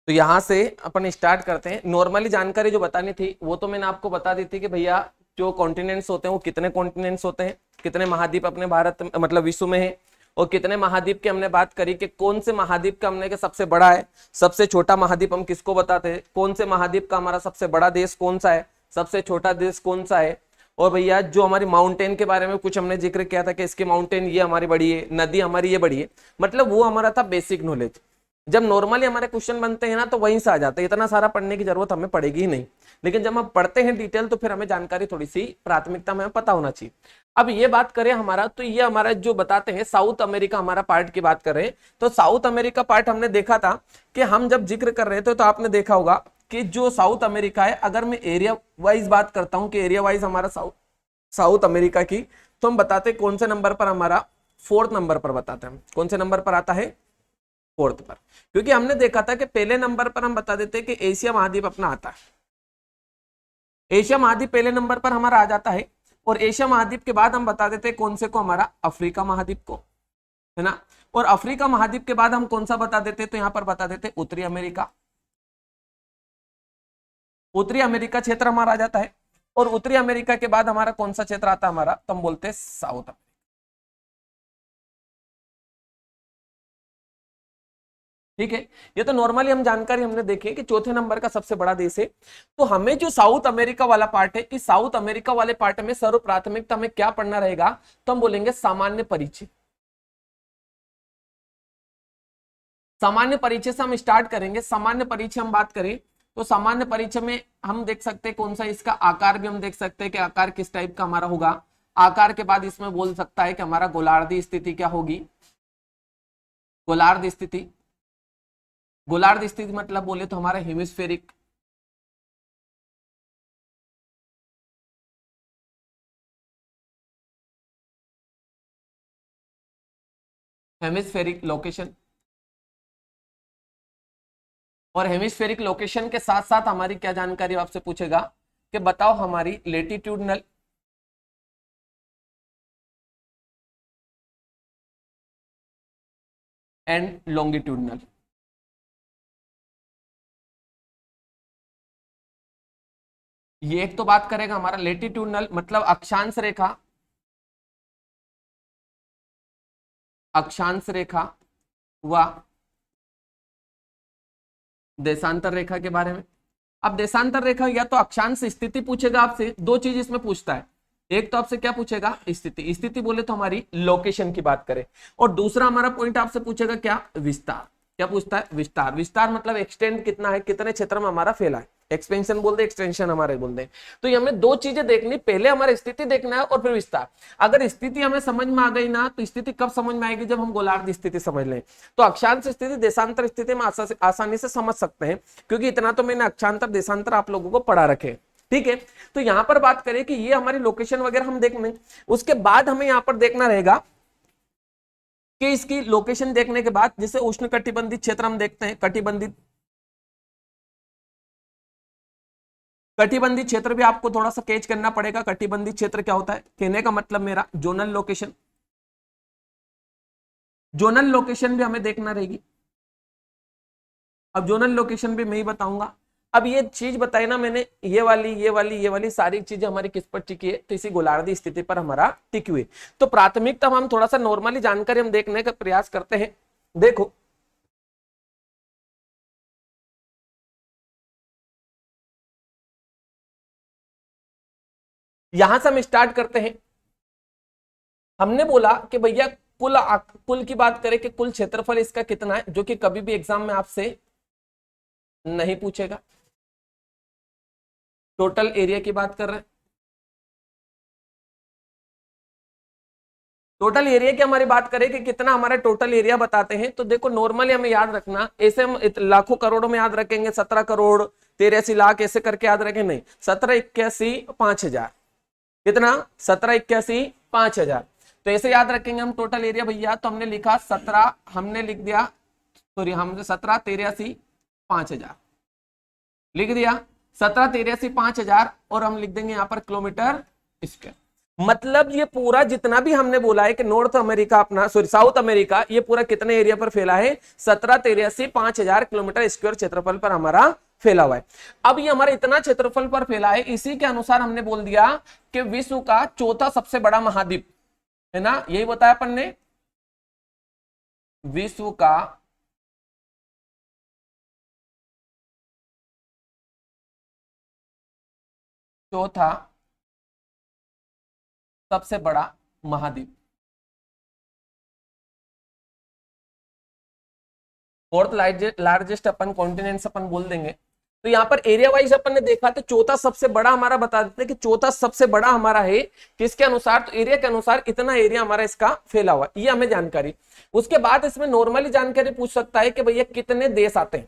तो यहाँ से अपन स्टार्ट करते हैं। नॉर्मली जानकारी जो बतानी थी वो तो मैंने आपको बता दी थी कि भैया जो कॉन्टिनेंट्स होते हैं वो कितने कॉन्टिनेंट्स होते हैं, कितने महाद्वीप अपने भारत मतलब विश्व में है, और कितने महाद्वीप की हमने बात करी कि कौन से महाद्वीप का हमने के सबसे बड़ा है, सबसे छोटा महाद्वीप हम किसको बताते हैं, कौन से महाद्वीप का हमारा सबसे बड़ा देश कौन सा है, सबसे छोटा देश कौन सा है। और भैया जो हमारी माउंटेन के बारे में कुछ हमने जिक्र किया था कि इसकी माउंटेन ये हमारी बड़ी है, नदी हमारी ये बड़ी है, मतलब वो हमारा था बेसिक नॉलेज। जब नॉर्मली हमारे क्वेश्चन बनते हैं ना तो वहीं से आ जाते हैं, इतना सारा पढ़ने की जरूरत हमें पड़ेगी ही नहीं। लेकिन जब हम पढ़ते हैं डिटेल तो फिर हमें जानकारी थोड़ी सी प्राथमिकता में पता होना चाहिए। अब ये बात करें हमारा, तो ये हमारा जो बताते हैं साउथ अमेरिका हमारा पार्ट की बात कर रहे हैं, तो साउथ अमेरिका पार्ट हमने देखा था कि हम जब जिक्र कर रहे थे तो आपने देखा होगा कि जो साउथ अमेरिका है, अगर मैं एरिया वाइज बात करता हूं कि एरिया वाइज हमारा साउथ अमेरिका की, तो हम बताते कौन से नंबर पर, हमारा 4th नंबर पर बताते हैं। कौन से नंबर पर आता है? 4th पर। क्योंकि हमने देखा था कि पहले नंबर पर हम बता देते हैं कि एशिया महाद्वीप अपना आता है, एशिया महाद्वीप पहले नंबर पर हमारा आ जाता है। और एशिया महाद्वीप के बाद हम बता देते हैं कौन से को, हमारा अफ्रीका महाद्वीप को, है ना। और अफ्रीका महाद्वीप के बाद हम कौन सा बता देते, तो यहां पर बता देते उत्तरी अमेरिका। उत्तरी अमेरिका क्षेत्र हमारा आ जाता है। और उत्तरी अमेरिका के बाद हमारा कौन सा क्षेत्र आता है हमारा, तो हम बोलते हैं साउथ अमेरिका। ठीक है, ये तो नॉर्मली हम जानकारी हमने देखी है कि चौथे नंबर का सबसे बड़ा देश है। तो हमें जो साउथ अमेरिका वाला पार्ट है, इस साउथ अमेरिका वाले पार्ट में सर्व प्राथमिकता हमें क्या पढ़ना रहेगा, तो हम बोलेंगे सामान्य परिचय। सामान्य परिचय से हम स्टार्ट करेंगे। सामान्य परिचय हम बात करें तो सामान्य परिचय में हम देख सकते हैं कौन सा, इसका आकार भी हम देख सकते हैं कि आकार किस टाइप का हमारा होगा। आकार के बाद इसमें बोल सकता है कि हमारा गोलार्धी स्थिति क्या होगी, गोलार्ध स्थिति। गोलार्ध स्थिति मतलब बोले तो हमारा हेमिस्फेरिक, हेमिस्फेरिक लोकेशन। और हेमिस्फेरिक लोकेशन के साथ साथ हमारी क्या जानकारी आपसे पूछेगा कि बताओ हमारी लेटिट्यूडनल एंड लॉन्गिट्यूडनल। ये एक तो बात करेगा हमारा लेटिट्यूडनल मतलब अक्षांश रेखा, अक्षांश रेखा व देशांतर रेखा के बारे में। अब देशांतर रेखा या तो अक्षांश स्थिति पूछेगा आपसे, दो चीज इसमें पूछता है। एक तो आपसे क्या पूछेगा, स्थिति। स्थिति बोले तो हमारी लोकेशन की बात करें। और दूसरा हमारा पॉइंट आपसे पूछेगा क्या, विस्तार। क्या पूछता है, विस्तार। विस्तार मतलब एक्सटेंड कितना है, कितने क्षेत्र में हमारा फैला है। एक्सपेंशन बोलते, एक्सटेंशन हमारे बोलते हैं। तो ये हमें दो चीजें देखनी, पहले हमारी स्थिति देखना है और फिर विस्तार। अगर स्थिति हमें समझ में आ गई ना, तो स्थिति कब समझ में आएगी, जब हम गोलार्ध स्थिति समझ लें। तो अक्षांश स्थिति देशांतर स्थिति में आसानी से समझ सकते हैं, क्योंकि इतना तो मैंने अक्षांतर देशांतर आप लोगों को पढ़ा रखे। ठीक है, तो यहां पर बात करें कि ये हमारी लोकेशन वगैरह हम देख लें। उसके बाद हमें यहां पर देखना रहेगा कि इसकी लोकेशन देखने के बाद जैसे उष्ण कटिबंधित क्षेत्र हम देखते हैं, कटिबंधित क्षेत्र भी आपको थोड़ा सा कैच करना पड़ेगा। कटिबंधित क्षेत्र क्या होता है, कहने का मतलब मेरा जोनल लोकेशन, जोनल लोकेशन भी हमें देखना रहेगी। अब जोनल लोकेशन भी मैं ही बताऊंगा। अब ये चीज बताई ना मैंने, ये वाली सारी चीजें हमारी किस पर टिकी है, तो इसी गोलार्धी स्थिति पर हमारा टिकी हुई। तो प्राथमिकता हम थोड़ा सा नॉर्मली जानकारी हम देखने का प्रयास करते हैं। देखो यहां से हम स्टार्ट करते हैं। हमने बोला कि भैया कुल की बात करें कि कुल क्षेत्रफल इसका कितना है, जो कि कभी भी एग्जाम में आपसे नहीं पूछेगा। टोटल एरिया की बात कर रहे हैं। टोटल एरिया की हमारी बात करें कि कितना हमारा टोटल एरिया बताते हैं, तो देखो नॉर्मली हमें याद रखना, ऐसे हम लाखों करोड़ों में याद रखेंगे, 17 करोड़ 83 लाख ऐसे करके याद रखें, नहीं, 1781,05,000। कितना, 1781,05,000। तो ऐसे याद रखेंगे हम टोटल एरिया भैया। तो हमने लिखा 17, हमने लिख दिया, सॉरी हमने 1783,05,000 लिख दिया, 1783,05,000 और हम लिख देंगे यहाँ पर किलोमीटर स्क्वायर। मतलब ये पूरा जितना भी हमने बोला है कि नॉर्थ अमेरिका अपना, सॉरी साउथ अमेरिका, ये पूरा कितने एरिया पर फैला है, 1783 5000 किलोमीटर स्क्वायर क्षेत्रफल पर हमारा फैला हुआ है। अब ये हमारा इतना क्षेत्रफल पर फैला है, इसी के अनुसार हमने बोल दिया कि विश्व का चौथा सबसे बड़ा महाद्वीप है ना, यही बताया अपन ने, विश्व का चौथा सबसे बड़ा महाद्वीप, फोर्थ लार्जेस्ट अपन कॉन्टिनेंट्स अपन बोल देंगे। तो यहाँ पर एरिया वाइज अपन ने देखा तो चौथा सबसे बड़ा हमारा बता देते हैं कि चौथा सबसे बड़ा हमारा है किसके अनुसार, तो एरिया के अनुसार इतना एरिया हमारा इसका फैला हुआ, ये हमें जानकारी। उसके बाद इसमें नॉर्मली जानकारी पूछ सकता है कि भैया कितने देश आते हैं,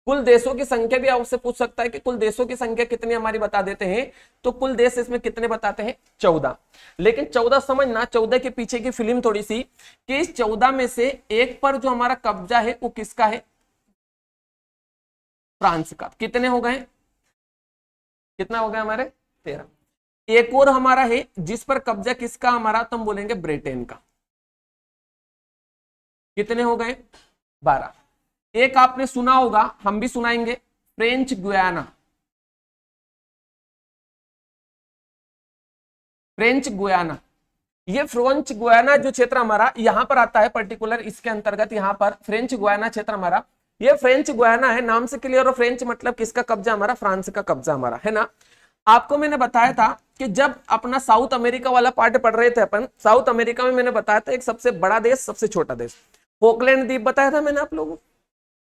कुल देशों की संख्या भी आपसे पूछ सकता है कि कुल देशों की संख्या कितनी हमारी बता देते हैं, तो कुल देश इसमें कितने बताते हैं, 14। लेकिन 14 समझना, 14 के पीछे की फिल्म थोड़ी सी, कि इस 14 में से एक पर जो हमारा कब्जा है वो किसका है, फ्रांस का। कितने हो गए, कितना हो गया हमारे, 13। एक और हमारा है जिस पर कब्जा किसका हमारा, तो हम बोलेंगे ब्रिटेन का। कितने हो गए, 12। एक आपने सुना होगा, हम भी सुनाएंगे, फ्रेंच गुयाना। फ्रेंच गुयाना, ये फ्रेंच गुयाना जो क्षेत्र हमारा यहां पर आता है पर्टिकुलर, इसके अंतर्गत यहां पर फ्रेंच गुयाना क्षेत्र हमारा, ये फ्रेंच गुयाना है, नाम से क्लियर हो, फ्रेंच मतलब किसका कब्जा हमारा, फ्रांस का कब्जा हमारा है ना। आपको मैंने बताया था कि जब अपना साउथ अमेरिका वाला पार्ट पढ़ रहे थे अपन, साउथ अमेरिका में मैंने बताया था एक सबसे बड़ा देश सबसे छोटा देश, फोकलैंड द्वीप बताया था मैंने आप लोगों को,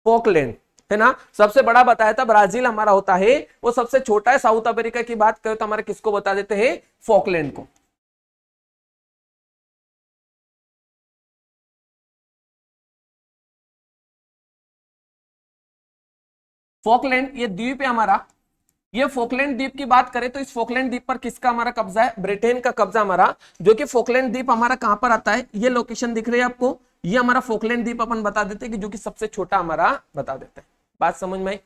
फोकलैंड है ना, सबसे बड़ा बताया था ब्राजील हमारा होता है, वो सबसे छोटा है। साउथ अमेरिका की बात करें तो हमारे किसको बता देते हैं, फोकलैंड को। फोकलैंड ये द्वीप है हमारा, ये फोकलैंड द्वीप की बात करें तो इस फोकलैंड द्वीप पर किसका हमारा कब्जा है, ब्रिटेन का कब्जा हमारा, जो कि फोकलैंड द्वीप हमारा कहां पर आता है, ये लोकेशन दिख रही है आपको, ये हमारा फोकलैंड द्वीप अपन बता देते हैं कि जो कि सबसे छोटा हमारा बता देते हैं। बात समझ में आई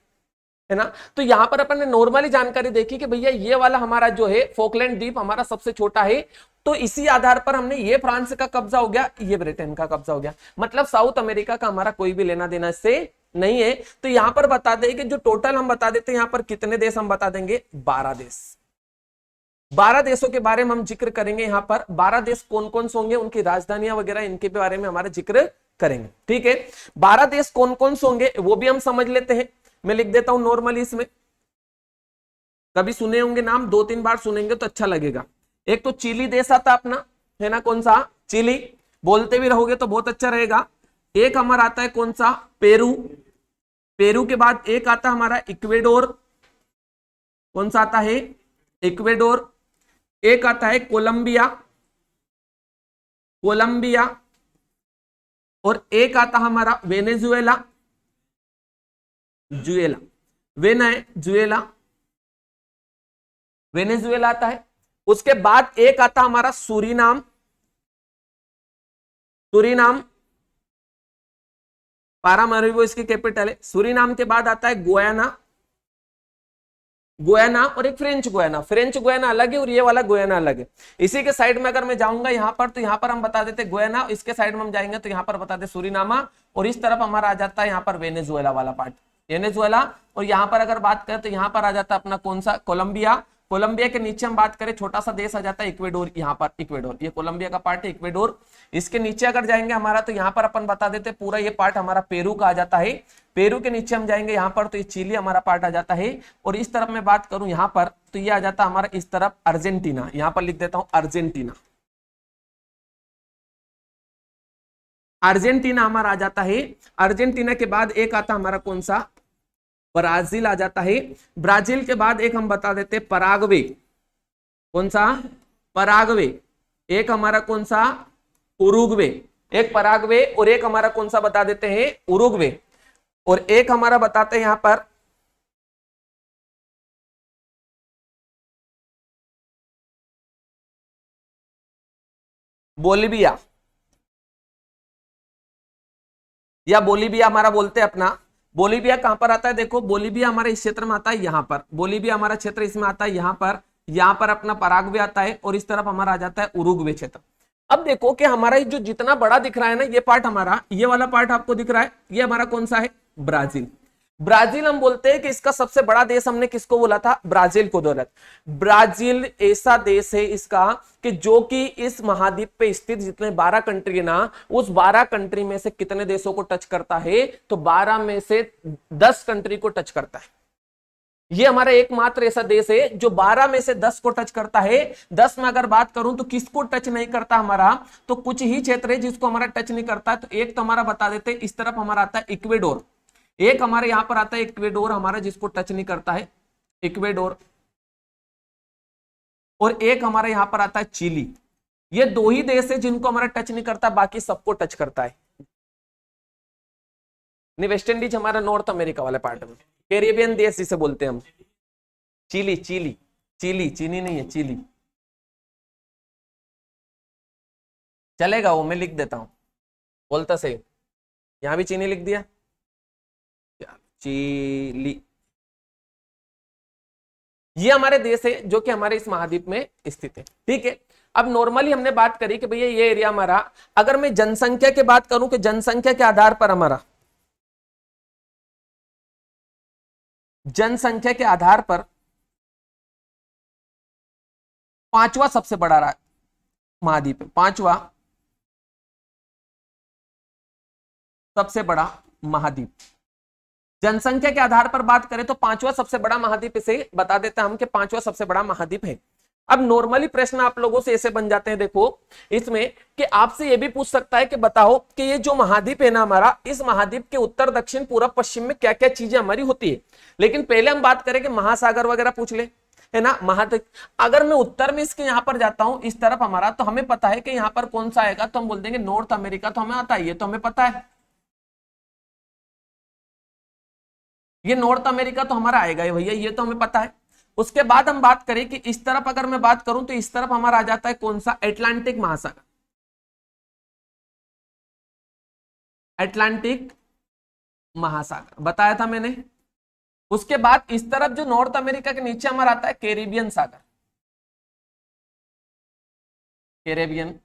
है ना। तो यहां पर अपन ने नॉर्मली जानकारी देखी कि भैया ये वाला हमारा जो है फोकलैंड द्वीप हमारा सबसे छोटा है, तो इसी आधार पर हमने ये फ्रांस का कब्जा हो गया, ये ब्रिटेन का कब्जा हो गया, मतलब साउथ अमेरिका का हमारा कोई भी लेना देना इससे नहीं है। तो यहां पर बता दें कि जो टोटल हम बता देते हैं यहां पर कितने देश हम बता देंगे, 12 देश। 12 देशों के बारे में हम जिक्र करेंगे यहाँ पर, 12 देश कौन कौन से होंगे, उनकी राजधानियां वगैरह इनके बारे में हमारा जिक्र करेंगे, ठीक है। 12 देश कौन कौन से होंगे वो भी हम समझ लेते हैं, मैं लिख देता हूं नॉर्मली इसमें, कभी सुने होंगे नाम, 2-3 बार सुनेंगे तो अच्छा लगेगा। एक तो चिली देश आता अपना है ना, कौन सा, चिली, बोलते भी रहोगे तो बहुत अच्छा रहेगा। एक हमारा आता है कौन सा, पेरू, पेरू के बाद एक आता हमारा इक्वेडोर, कौन सा आता है, इक्वेडोर। एक आता है कोलंबिया, कोलंबिया, और एक आता हमारा वेनेजुएला, जुएला, वेनेजुएला, वेनेजुएला आता है। उसके बाद एक आता हमारा सूरीनाम, सूरीनाम, पारामारिबो इसकी कैपिटल है। सूरीनाम के बाद आता है गुयाना, गुयाना, और एक फ्रेंच गुयाना, फ्रेंच गुयाना अलग है और ये वाला गुयाना अलग है। इसी के साइड में अगर मैं जाऊंगा यहाँ पर तो यहाँ पर हम बता देते गुयाना, इसके साइड में हम जाएंगे तो यहाँ पर बता दे सूरीनामा, और इस तरफ हमारा आ जाता है यहाँ पर वेनेजुएला वाला पार्ट, वेनेजुएला। और यहाँ पर अगर बात करें तो यहाँ पर आ जाता है अपना कौन सा, कोलंबिया। कोलंबिया के नीचे हम बात करें छोटा सा देश आ जाता है इक्वेडोर, यहाँ पर इक्वेडोर, ये कोलंबिया का पार्ट है इक्वेडोर। इसके नीचे अगर जाएंगे हमारा तो यहाँ पर अपन बता देते पूरा ये पार्ट हमारा पेरू का आ जाता है। पेरू के नीचे हम जाएंगे यहाँ पर तो ये चिली हमारा पार्ट आ जाता है। और इस तरफ मैं बात करूं यहाँ पर तो ये आ जाता हमारा इस तरफ अर्जेंटीना, यहाँ पर लिख देता हूं अर्जेंटीना, अर्जेंटीना हमारा आ जाता है। अर्जेंटीना के बाद एक आता हमारा कौन सा, ब्राजील आ जाता है। ब्राजील के बाद एक हम बता देते पराग्वे, कौन सा, पराग्वे। एक हमारा कौन सा, उरुग्वे, एक पराग्वे, और एक हमारा कौन सा बता देते हैं, उरुग्वे। और एक हमारा बताते हैं यहां पर बोलिविया, या बोलिविया हमारा बोलते हैं अपना। बोलिविया कहां पर आता है, देखो बोलिविया हमारे इस क्षेत्र में आता है, यहाँ पर बोलिविया हमारा क्षेत्र इसमें आता है, यहाँ पर यहाँ पर अपना पराग्वे आता है और इस तरफ हमारा आ जाता है उरुग्वे क्षेत्र। अब देखो कि हमारा जो जितना बड़ा दिख रहा है ना, ये पार्ट हमारा, ये वाला पार्ट आपको दिख रहा है, ये हमारा कौन सा है, ब्राजील। ब्राजील हम बोलते हैं कि इसका सबसे बड़ा देश, हमने किसको बोला था, ब्राजील को बोला। ब्राजील ऐसा देश है इसका कि जो कि इस महाद्वीप पे स्थित जितने 12 कंट्री है ना, उस 12 कंट्री में से कितने देशों को टच करता है, तो 12 में से 10 कंट्री को टच करता है। ये हमारा एकमात्र ऐसा देश है जो 12 में से 10 को टच करता है। 10 में अगर बात करूं तो किसको टच नहीं करता हमारा, तो कुछ ही क्षेत्र है जिसको हमारा टच नहीं करता। तो एक तो हमारा बता देते, इस तरफ हमारा आता है इक्वेडोर, एक हमारे यहां पर आता है इक्वेडोर हमारा जिसको टच नहीं करता है, इक्वेडोर, और एक हमारे यहां पर आता है चिली। ये दो ही देश है जिनको हमारा टच नहीं करता, बाकी सबको टच करता है। वेस्ट इंडीज हमारा नॉर्थ अमेरिका वाले पार्ट में, कैरिबियन देश जिसे बोलते हैं हम, चिली, चिली, चिली, चीनी नहीं है, चिली चलेगा, वो मैं लिख देता हूं, बोलता सही, यहां भी चीनी लिख दिया, चिली। ये हमारे देश है जो कि हमारे इस महाद्वीप में स्थित है, ठीक है। अब नॉर्मली हमने बात करी कि भैया ये एरिया हमारा, अगर मैं जनसंख्या की बात करूं कि जनसंख्या के आधार पर हमारा, जनसंख्या के आधार पर पांचवा सबसे बड़ा महाद्वीप है, पांचवा सबसे बड़ा महाद्वीप। जनसंख्या के आधार पर बात करें तो पांचवा सबसे बड़ा महाद्वीप इसे बता देते हैं हम कि पांचवा सबसे बड़ा महाद्वीप है। अब नॉर्मली प्रश्न आप लोगों से ऐसे बन जाते हैं, देखो इसमें कि आपसे ये भी पूछ सकता है कि बताओ कि ये जो महाद्वीप है ना हमारा, इस महाद्वीप के उत्तर दक्षिण पूर्व पश्चिम में क्या क्या चीजें हमारी होती है। लेकिन पहले हम बात करें कि महासागर वगैरह पूछ ले, है ना, महाद्वीप। अगर मैं उत्तर में इसके यहां पर जाता हूं इस तरफ हमारा, तो हमें पता है कि यहां पर कौन सा आएगा, तो हम बोल देंगे नॉर्थ अमेरिका, तो हमें आता है, ये तो हमें पता है, ये नॉर्थ अमेरिका तो हमारा आएगा भैया, ये तो हमें पता है। उसके बाद हम बात करें कि इस तरफ अगर मैं बात करूं तो इस तरफ हमारा आ जाता है कौन सा, अटलांटिक महासागर, अटलांटिक महासागर बताया था मैंने। उसके बाद इस तरफ जो नॉर्थ अमेरिका के नीचे हमारा आता है कैरेबियन सागर, कैरेबियन।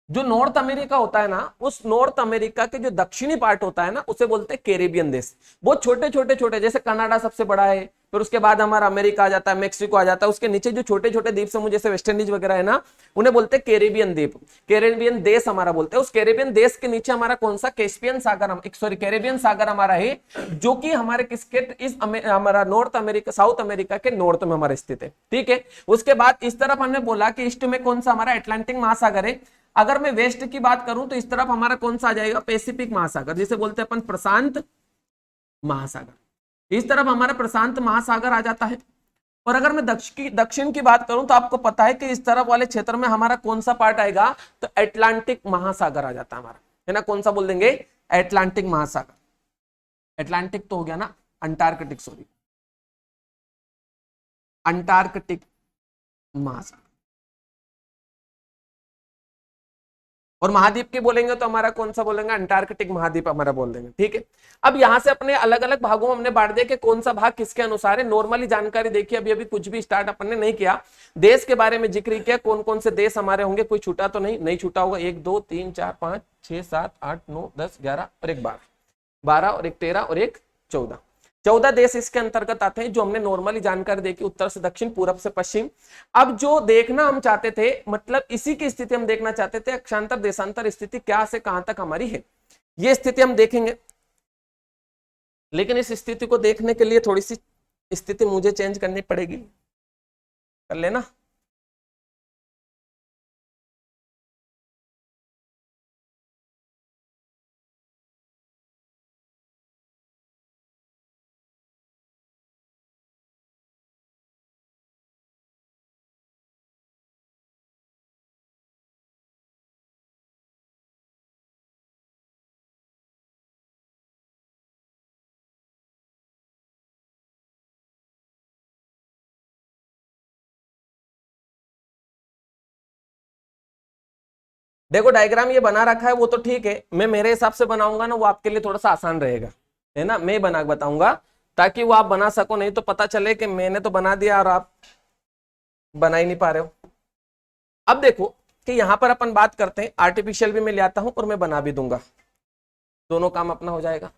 जो नॉर्थ अमेरिका होता है ना, उस नॉर्थ अमेरिका के जो दक्षिणी पार्ट होता है ना, उसे बोलते हैं कैरेबियन देश। बहुत छोटे छोटे छोटे, जैसे कनाडा सबसे बड़ा है, फिर उसके बाद हमारा अमेरिका आ जाता है, मेक्सिको आ जाता है, उसके नीचे जो छोटे छोटे द्वीप समूह जैसे वेस्ट इंडीज वगैरह है ना, उन्हें बोलते हैं कैरेबियन द्वीप, कैरेबियन देश हमारा बोलते हैं। उस कैरेबियन देश के नीचे हमारा कौन सा, कैस्पियन सागर, सॉरी कैरेबियन सागर हमारा है, जो कि हमारे किसके, इस हमारा नॉर्थ अमेरिका, साउथ अमेरिका के नॉर्थ में हमारा स्थित है, ठीक है। उसके बाद इस तरफ हमने बोला कि ईस्ट में कौन सा हमारा अटलांटिक महासागर है। अगर मैं वेस्ट की बात करूं तो इस तरफ हमारा कौन सा आ जाएगा, पैसिफिक महासागर, जिसे बोलते हैं अपन प्रशांत महासागर। इस तरफ हमारा प्रशांत महासागर आ जाता है। और अगर मैं दक्षिण की बात करूं तो आपको पता है कि इस तरफ वाले क्षेत्र में हमारा कौन सा पार्ट आएगा, तो अटलांटिक महासागर आ जाता है हमारा, है ना। कौन सा बोल देंगे, अटलांटिक महासागर। अटलांटिक तो हो गया ना, अंटार्कटिक, सॉरी अंटार्कटिक महासागर। और महाद्वीप की बोलेंगे तो हमारा कौन सा बोलेंगे, अंटार्कटिक महाद्वीप हमारा बोल देंगे, ठीक है। अब यहां से अपने अलग अलग भागों में हमने बांट दिया कि कौन सा भाग किसके अनुसार है। नॉर्मली जानकारी देखिए, अभी अभी कुछ भी स्टार्ट अपन ने नहीं किया, देश के बारे में जिक्र किया, कौन कौन से देश हमारे होंगे, कोई छूटा तो नहीं छूटा होगा। 1 2 3 4 5 6 7 8 9 10 11 और एक 12, 12 और एक 13 और एक 14, 14 देश इसके अंतर्गत आते हैं, जो हमने नॉर्मली जानकारी देखी, उत्तर से दक्षिण, पूरब से पश्चिम। अब जो देखना हम चाहते थे, मतलब इसी की स्थिति हम देखना चाहते थे, अक्षांतर देशांतर स्थिति क्या से कहां तक हमारी है, ये स्थिति हम देखेंगे। लेकिन इस स्थिति को देखने के लिए थोड़ी सी स्थिति मुझे चेंज करनी पड़ेगी, कर लेना। देखो डायग्राम ये बना रखा है वो तो ठीक है, मैं मेरे हिसाब से बनाऊंगा ना, वो आपके लिए थोड़ा सा आसान रहेगा। है ना, मैं बना के बताऊंगा ताकि वो आप बना सको, नहीं तो पता चले कि मैंने तो बना दिया और आप बना ही नहीं पा रहे हो। अब देखो कि यहां पर अपन बात करते हैं, आर्टिफिशियल भी मैं ले आता हूं और मैं बना भी दूंगा, दोनों काम अपना हो जाएगा।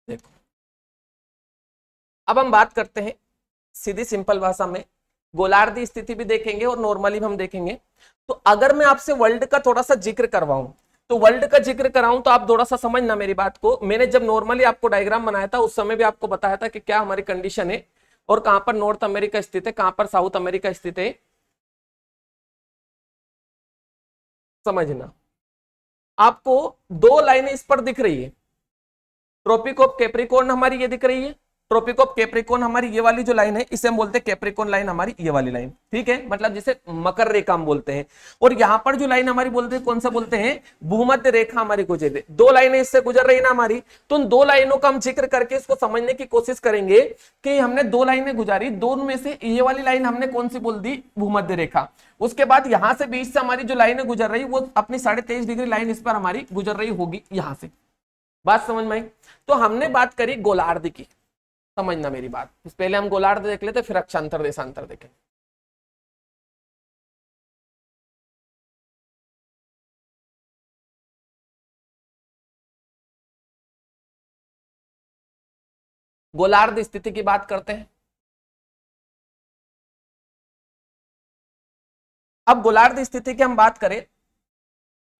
देखो अब हम बात करते हैं सीधी सिंपल भाषा में, गोलार्ध स्थिति भी देखेंगे और नॉर्मली भी हम देखेंगे। तो अगर मैं आपसे वर्ल्ड का थोड़ा सा जिक्र करवाऊं, तो वर्ल्ड का जिक्र कराऊं तो आप थोड़ा सा समझना मेरी बात को। मैंने जब नॉर्मली आपको डायग्राम बनाया था उस समय भी आपको बताया था कि क्या हमारी कंडीशन है और कहां पर नॉर्थ अमेरिका स्थित है, कहां पर साउथ अमेरिका स्थित है, समझना। आपको दो लाइनें इस पर दिख रही है, ट्रॉपिक ऑफ कैप्रिकॉर्न हमारी ये दिख रही है, ट्रॉपिक ऑफ कैप्रिकॉर्न हमारी ये वाली जो लाइन है इसे हम बोलते हैं कैप्रिकॉर्न लाइन, हमारी ये वाली लाइन, ठीक है, मतलब जिसे मकर रेखा हम बोलते हैं। और यहां पर जो लाइन हमारी बोलते हैं कौन सा बोलते हैं, भूमध्य रेखा हमारी गुजर रही, दो लाइनें इससे गुजर रही ना हमारी। तो उन दो लाइनों का हम जिक्र करके इसको समझने की कोशिश करेंगे कि हमने दो लाइनें गुजारी, दोनों में से ये वाली लाइन हमने कौन सी बोल दी, भूमध्य रेखा। उसके बाद यहां से बीच से हमारी जो लाइनें गुजर रही वो अपनी 23.5 डिग्री लाइन इस पर हमारी गुजर रही होगी यहां से, बात समझ में आई। तो हमने बात करी गोलार्ध की, समझना मेरी बात, पहले हम गोलार्ध देख लेते फिर अक्षांतर देशांतर देखें। गोलार्ध स्थिति की बात करते हैं। अब गोलार्ध स्थिति की हम बात करें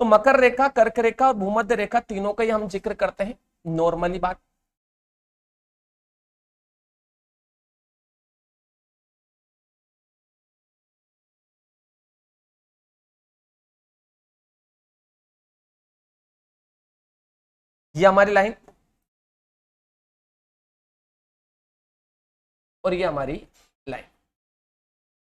तो मकर रेखा, कर्क रेखा और भूमध्य रेखा तीनों का ही हम जिक्र करते हैं नॉर्मली बात। ये हमारी लाइन और ये हमारी लाइन,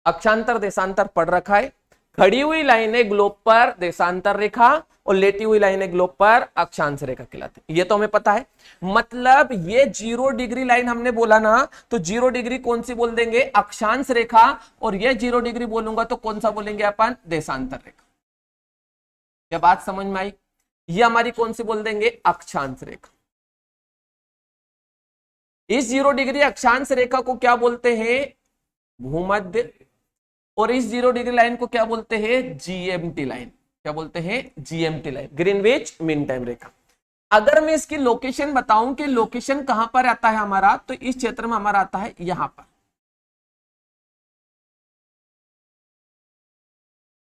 अक्षांतर देशांतर पढ़ रखा है। खड़ी हुई लाइन है ग्लोब पर देशांतर रेखा और लेटी हुई लाइन है ग्लोब पर अक्षांश रेखा कहलाती है, ये तो हमें पता है। मतलब ये 0 डिग्री लाइन हमने बोला ना, तो 0 डिग्री कौन सी बोल देंगे, अक्षांश रेखा, और ये 0 डिग्री बोलूंगा तो कौन सा बोलेंगे अपन, देशांतर रेखा। क्या बात समझ में आई, ये हमारी कौन सी बोल देंगे, अक्षांश रेखा। इस 0 डिग्री अक्षांश रेखा को क्या बोलते हैं, भूमध्य, और इस 0 डिग्री लाइन को क्या बोलते हैं, जीएमटी लाइन। क्या बोलते हैं, GMT line, Greenwich mean time रेखा। अगर मैं इसकी लोकेशन बताऊं कि लोकेशन कहां पर आता है हमारा, तो इस क्षेत्र में हमारा आता है यहां पर।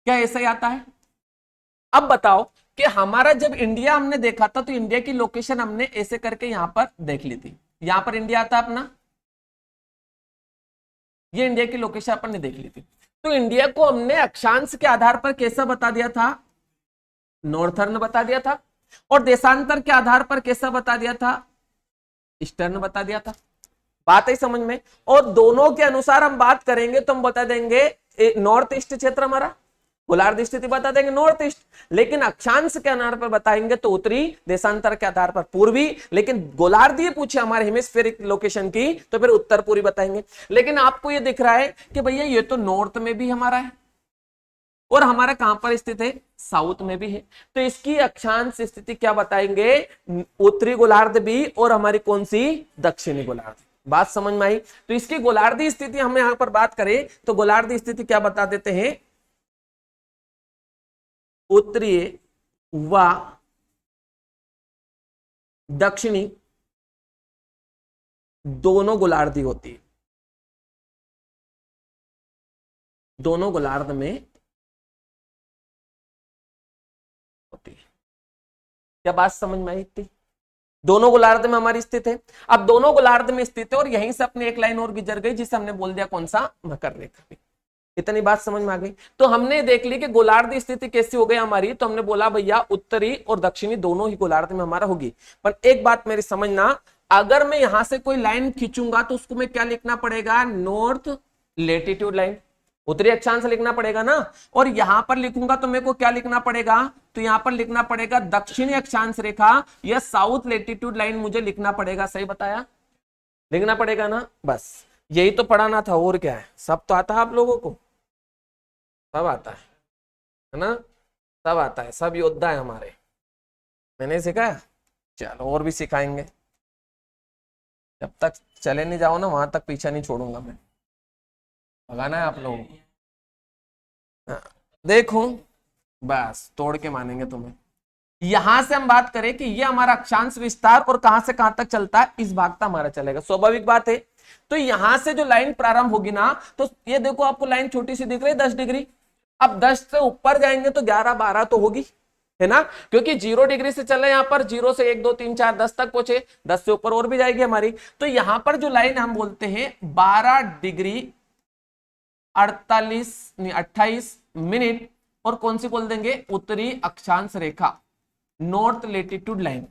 क्या ऐसा ही आता है। अब बताओ कि हमारा जब इंडिया हमने देखा था तो इंडिया की लोकेशन हमने ऐसे करके यहां पर देख ली थी, यहां पर इंडिया आता अपना, ये इंडिया की लोकेशन अपन ने देख ली थी। तो इंडिया को हमने अक्षांश के आधार पर कैसा बता दिया था, नॉर्थर्न बता दिया था, और देशांतर के आधार पर कैसा बता दिया था, ईस्टर्न बता दिया था। बात है समझ में। और दोनों के अनुसार हम बात करेंगे तो हम बता देंगे नॉर्थ ईस्ट क्षेत्र हमारा, गोलार्ध स्थिति बता देंगे नॉर्थ ईस्ट, लेकिन अक्षांश के आधार पर बताएंगे तो उत्तरी, देशांतर के आधार पर पूर्वी। लेकिन गोलार्धीय पूछे हमारे हेमिस्फेरिक लोकेशन की तो फिर उत्तर पूर्वी बताएंगे। लेकिन आपको ये दिख रहा है कि भैया ये तो नॉर्थ में भी हमारा है और हमारा कहां पर स्थित है, साउथ में भी है, तो इसकी अक्षांश स्थिति क्या बताएंगे, उत्तरी गोलार्ध भी और हमारी कौन सी, दक्षिणी गोलार्ध। बात समझ में आई। तो इसकी गोलार्धी स्थिति हम यहां पर बात करें तो गोलार्धी स्थिति क्या बता देते हैं, उत्तरीय व दक्षिणी दोनों गोलार्धी होती है, दोनों गोलार्ध में होती है। क्या बात समझ में आई थी, दोनों गोलार्ध में हमारी स्थित है। अब दोनों गोलार्ध में स्थित है और यहीं से अपनी एक लाइन और गुजर गई जिसे हमने बोल दिया कौन सा, मकर रेखा। इतनी बात समझ में आ गई। तो हमने देख ली कि गोलार्ध स्थिति कैसी हो गई हमारी, तो हमने बोला भैया उत्तरी और दक्षिणी दोनों ही गोलार्ध में हमारा होगी। पर एक बात मेरी समझना, अगर मैं यहां से कोई लाइन खींचूंगा तो उसको मैं क्या लिखना पड़ेगा, नॉर्थ लेटीट्यूड लाइन। उत्तरी अक्षांश लिखना पड़ेगा ना। और यहां पर लिखूंगा तो मेरे को क्या लिखना पड़ेगा, तो यहां पर लिखना पड़ेगा दक्षिणी अक्षांश रेखा या साउथ लेटीट्यूड लाइन मुझे लिखना पड़ेगा। सही बताया, लिखना पड़ेगा ना। बस यही तो पढ़ाना था, और क्या है, सब तो आता है आप लोगों को, सब आता है ना, सब आता है, सब योद्धा है हमारे। मैंने सिखाया, चलो और भी सिखाएंगे। जब तक चले नहीं जाओ ना वहां तक पीछा नहीं छोड़ूंगा मैं, भगाना है आप लोगों को। हाँ, देखो बस तोड़ के मानेंगे तुम्हें। यहां से हम बात करें कि ये हमारा अक्षांश विस्तार और कहां से कहां तक चलता है, इस भाग तक हमारा चलेगा, स्वाभाविक बात है। तो यहां से जो लाइन प्रारंभ होगी ना, तो ये देखो आपको लाइन छोटी सी दिख रही है 10 डिग्री। अब 10 से ऊपर जाएंगे तो 11 12 तो होगी, है ना, क्योंकि 0 डिग्री से चले यहां पर, 0 से 1 2 3 4 10 तक पहुंचे, 10 से ऊपर और भी जाएगी हमारी। तो यहां पर जो लाइन हम बोलते हैं 12 डिग्री 28 मिनट, और कौन सी बोल देंगे, उत्तरी अक्षांश रेखा, नॉर्थ लेटीट्यूड लाइन।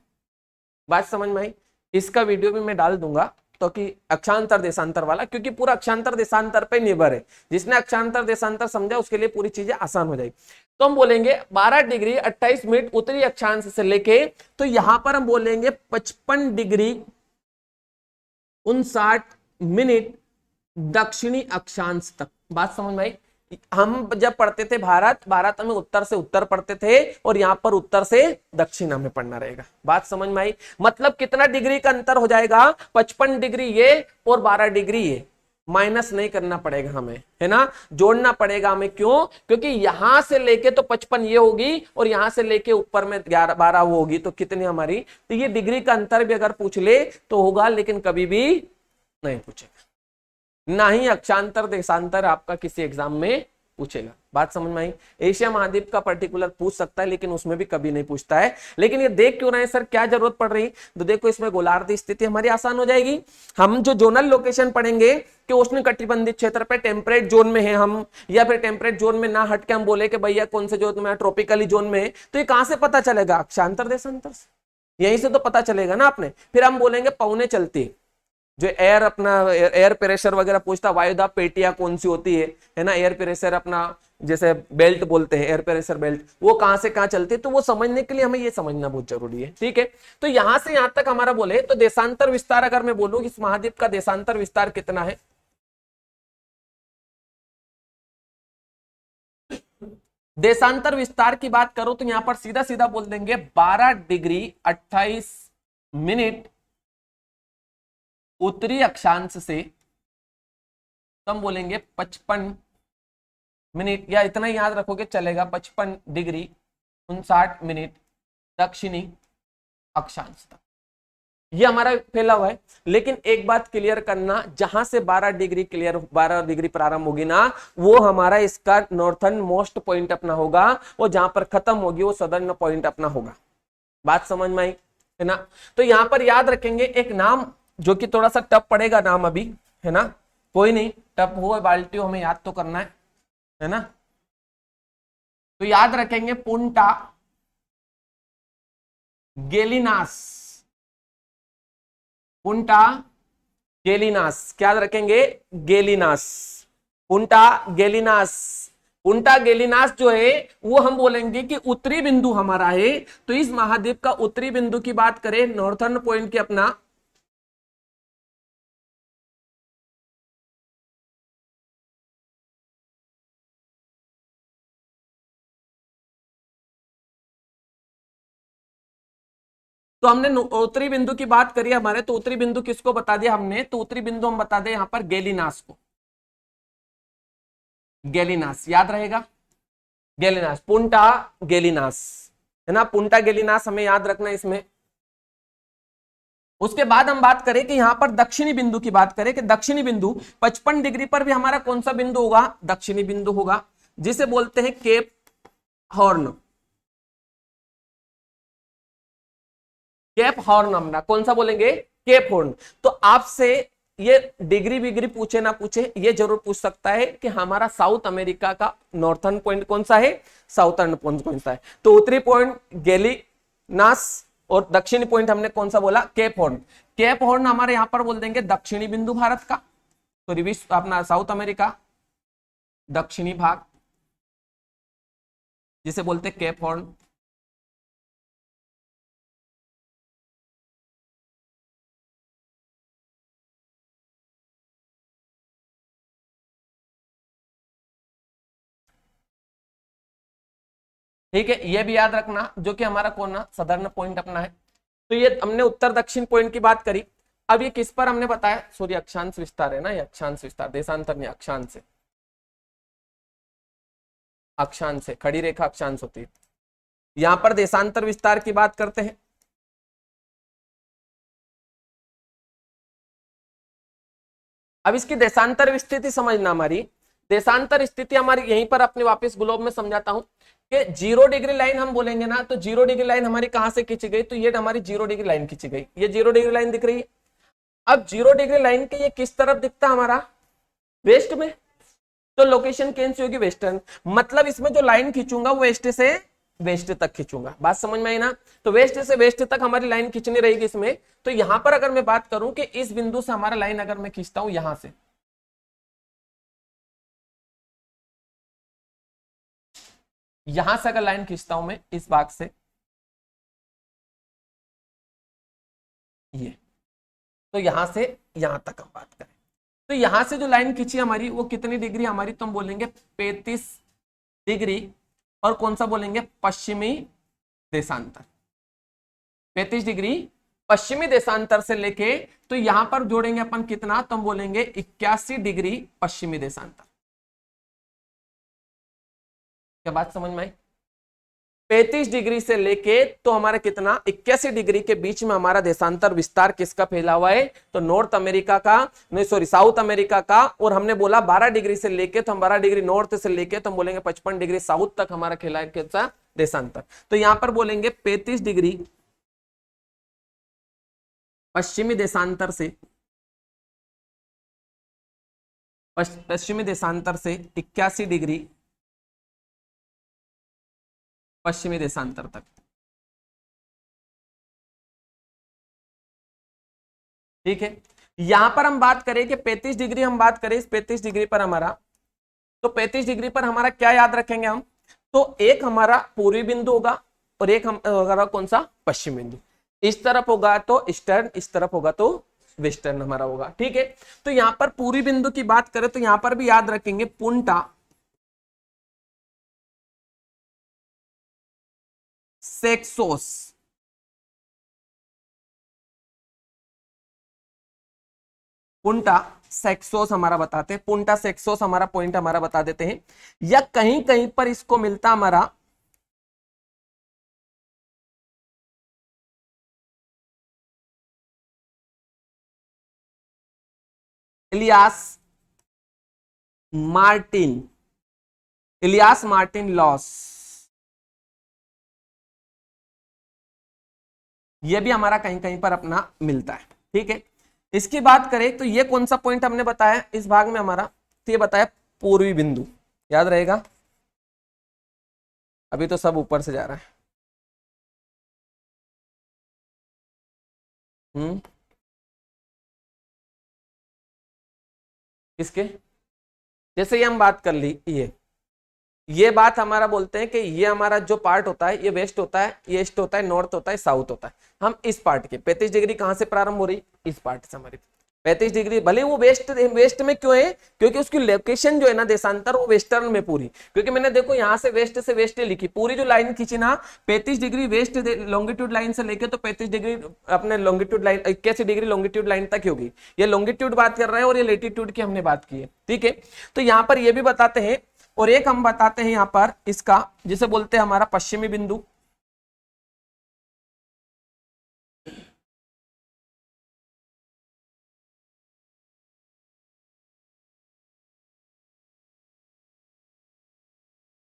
बात समझ में आई। इसका वीडियो भी मैं डाल दूंगा तो कि अक्षांतर देशांतर वाला, क्योंकि पूरा अक्षांतर देशांतर पे निर्भर है। जिसने अक्षांतर देशांतर समझा उसके लिए पूरी चीजें आसान हो जाएगी। तो हम बोलेंगे 12 डिग्री 28 मिनट उत्तरी अक्षांश से लेके, तो यहां पर हम बोलेंगे 55 डिग्री 59 मिनट दक्षिणी अक्षांश तक। बात समझ में आई। हम जब पढ़ते थे भारत, भारत में उत्तर से उत्तर पढ़ते थे, और यहां पर उत्तर से दक्षिण हमें पढ़ना रहेगा। बात समझ में आई। मतलब कितना डिग्री का अंतर हो जाएगा, 55 डिग्री ये और 12 डिग्री ये, माइनस नहीं करना पड़ेगा हमें, है ना, जोड़ना पड़ेगा हमें। क्यों, क्योंकि यहां से लेके तो 55 ये होगी, और यहां से लेके ऊपर में 11 12 वो होगी, तो कितनी हमारी, तो ये डिग्री का अंतर भी अगर पूछ ले तो होगा, लेकिन कभी भी नहीं पूछेगा, ना ही अक्षांतर देशांतर आपका किसी एग्जाम में पूछेगा। बात समझ में आई। एशिया महाद्वीप का पर्टिकुलर पूछ सकता है, लेकिन उसमें भी कभी नहीं पूछता है। लेकिन ये देख क्यों रहे हैं सर, क्या जरूरत पड़ रही, तो देखो इसमें गोलार्ध स्थिति हमारी आसान हो जाएगी। हम जो जोनल लोकेशन पढ़ेंगे कि उष्ण कटिबंधित क्षेत्र पे टेम्परेट जोन में है हम, या फिर टेम्परेट जोन में ना हट के हम बोले कि भैया कौन से जोन में, ट्रॉपिकली जोन में है, तो ये कहां से पता चलेगा, अक्षांतर देशांतर से, यहीं से तो पता चलेगा ना आपने। फिर हम बोलेंगे पौने चलती, जो एयर अपना एयर प्रेशर वगैरह पूछता, वायुदाब पेटियां कौन सी होती है ना, एयर प्रेशर अपना जैसे बेल्ट बोलते हैं, एयर प्रेशर बेल्ट, वो कहां से कहां चलती है, तो वो समझने के लिए हमें ये समझना बहुत जरूरी है। ठीक है, तो यहां से यहां तक हमारा बोले तो देशांतर विस्तार, अगर मैं बोलूं इस महाद्वीप का देशांतर विस्तार कितना है, देशांतर विस्तार की बात करो तो यहां पर सीधा सीधा बोल देंगे 12 डिग्री 28 मिनट उत्तरी अक्षांश से, तो हम बोलेंगे 55 मिनट, या इतना ही याद रखोगे चलेगा, 55 डिग्री 59 मिनट दक्षिणी अक्षांश तक। ये हमारा फैला हुआ है। लेकिन एक बात क्लियर करना, जहां से 12 डिग्री क्लियर 12 डिग्री प्रारंभ होगी ना, वो हमारा इसका नॉर्थर्न मोस्ट पॉइंट अपना होगा, और जहां पर खत्म होगी वो सदर्न पॉइंट अपना होगा। बात समझ में आई, है ना। तो यहां पर याद रखेंगे एक नाम, जो कि थोड़ा सा टफ पड़ेगा नाम अभी, है ना, कोई नहीं, टफ हो बाल्टी हो, हमें याद तो करना है ना। तो याद रखेंगे पुंटा गेलिनास, पुंटा गेलिनास, क्या रखेंगे, गेलिनास, पुंटा गेलिनास। पुंटा गेलिनास जो है वो हम बोलेंगे कि उत्तरी बिंदु हमारा है। तो इस महाद्वीप का उत्तरी बिंदु की बात करें, नॉर्थर्न पॉइंट की अपना, तो हमने उत्तरी बिंदु की बात करी हमारे, तो उत्तरी बिंदु किसको बता दिया हमने, तो उत्तरी बिंदु हम बता दें यहां पर गेलिनास को, गेलिनास याद रहेगा, गेलिनास, पुंटा गेलिनास, है ना, पुंटा गेलिनास हमें याद रखना है इसमें। उसके बाद हम बात करें कि यहां पर दक्षिणी बिंदु की बात करें कि दक्षिणी बिंदु 55 डिग्री पर भी हमारा कौन सा बिंदु होगा, दक्षिणी बिंदु होगा, जिसे बोलते हैं केप हॉर्न, केप हॉर्न हमने कौन सा बोलेंगे, केप हॉर्न। तो आपसे ये डिग्री बिग्री पूछे ना पूछे, ये जरूर पूछ सकता है कि हमारा साउथ अमेरिका का नॉर्थर्न पॉइंट कौन सा है, साउथर्न पॉइंट कौन सा है। तो उत्तरी पॉइंट गेलिनास और दक्षिणी पॉइंट हमने कौन सा बोला, केप हॉर्न। केप हॉर्न हमारे यहां पर बोल देंगे दक्षिणी बिंदु भारत का, तो रिविश अपना साउथ अमेरिका, दक्षिणी भाग जिसे बोलते केप हॉर्न, ठीक है, ये भी याद रखना, जो कि हमारा कौन ना सदर्न पॉइंट अपना है। तो ये हमने उत्तर दक्षिण पॉइंट की बात करी। अब ये किस पर हमने बताया, सॉरी अक्षांश विस्तार है ना, ये अक्षांश विस्तार, देशांतर नहीं, अक्षांश से, अक्षांश से, खड़ी रेखा अक्षांश होती है। यहां पर देशांतर विस्तार की बात करते हैं। अब इसकी देशांतर स्थिति समझना, हमारी देशांतर स्थिति हमारी यहीं पर अपने वापस ग्लोब में समझाता हूं कि 0 डिग्री लाइन हम बोलेंगे ना, तो 0 डिग्री लाइन हमारी कहां से खींची गई, तो ये हमारी 0 डिग्री लाइन खींची गई, ये 0 डिग्री लाइन दिख रही है। अब 0 डिग्री लाइन के ये किस तरफ दिखता हमारा, वेस्ट में, तो लोकेशन कौन सी होगी, वेस्टर्न। मतलब इसमें जो लाइन खींचूंगा वो वेस्ट से वेस्ट तक खींचूंगा, बात समझ में आई ना। तो वेस्ट से वेस्ट तक हमारी लाइन खींचनी रहेगी इसमें। तो यहां पर अगर मैं बात करूं कि इस बिंदु से हमारा लाइन अगर मैं खींचता हूं यहां से, यहां से अगर लाइन खींचता हूं मैं इस भाग से, ये, तो यहां से यहां तक हम बात करें, तो यहां से जो लाइन खींची हमारी वो कितनी डिग्री हमारी, तो हम बोलेंगे 35 डिग्री, और कौन सा बोलेंगे, पश्चिमी देशांतर, 35 डिग्री पश्चिमी देशांतर से लेके, तो यहां पर जोड़ेंगे अपन कितना, तो हम बोलेंगे 81 डिग्री पश्चिमी देशांतर। क्या बात समझ में आई, 35 डिग्री से लेके तो हमारा कितना, 81 डिग्री के बीच में हमारा देशांतर विस्तार किसका फैला हुआ है, तो नॉर्थ अमेरिका का, नहीं सॉरी साउथ अमेरिका का। और हमने बोला 12 डिग्री से लेके, तो हम 12 डिग्री नॉर्थ से लेके तो हम बोलेंगे 55 डिग्री साउथ तक हमारा खेला है कैसा देशांतर। तो यहां पर बोलेंगे 35 डिग्री पश्चिमी देशांतर से, पश्चिमी देशांतर से 81 डिग्री पश्चिमी देशांतर तक, ठीक है। यहां पर हम बात करें कि 35 डिग्री, हम बात करें इस 35 डिग्री पर हमारा, तो 35 डिग्री पर हमारा क्या याद रखेंगे हम, तो एक हमारा पूर्वी बिंदु होगा और एक हमारा कौन सा, पश्चिम बिंदु। इस तरफ होगा तो ईस्टर्न, इस तरफ होगा तो वेस्टर्न हमारा होगा, ठीक है। तो यहां पर पूर्वी बिंदु की बात करें तो यहां पर भी याद रखेंगे पुंटा सेक्सोस, पुंटा सेक्सोस हमारा बताते हैं, पुंटा सेक्सोस हमारा पॉइंट हमारा बता देते हैं। या कहीं कहीं पर इसको मिलता हमारा Ilyas Martin, Ilyas Martin loss, ये भी हमारा कहीं कहीं पर अपना मिलता है, ठीक है। इसकी बात करें तो ये कौन सा पॉइंट हमने बताया इस भाग में हमारा, तो ये बताया पूर्वी बिंदु, याद रहेगा। अभी तो सब ऊपर से जा रहा है, किसके, जैसे ये हम बात कर ली, ये बात हमारा बोलते हैं कि ये हमारा जो पार्ट होता है ये वेस्ट होता है, ये ईस्ट होता है, नॉर्थ होता है, साउथ होता है। हम इस पार्ट के 35 डिग्री कहां से प्रारंभ हो रही, इस पार्ट से हमारी 35 डिग्री, भले वो वेस्ट में क्यों है, क्योंकि उसकी लोकेशन जो है ना देशांतर वो वेस्टर्न में पूरी, क्योंकि मैंने देखो यहाँ से वेस्ट लिखी, पूरी जो लाइन खींची ना 35 डिग्री वेस्ट लॉन्गिट्यूड लाइन से लेके तो 35 डिग्री अपने longitude line 81 degree longitude line तक ही होगी। ये लॉन्गिट्यूड बात कर रहे हैं और ये लेटीट्यूड की हमने बात की है, ठीक है। तो यहाँ पर ये भी बताते हैं, और एक हम बताते हैं यहां पर इसका, जिसे बोलते हैं हमारा पश्चिमी बिंदु,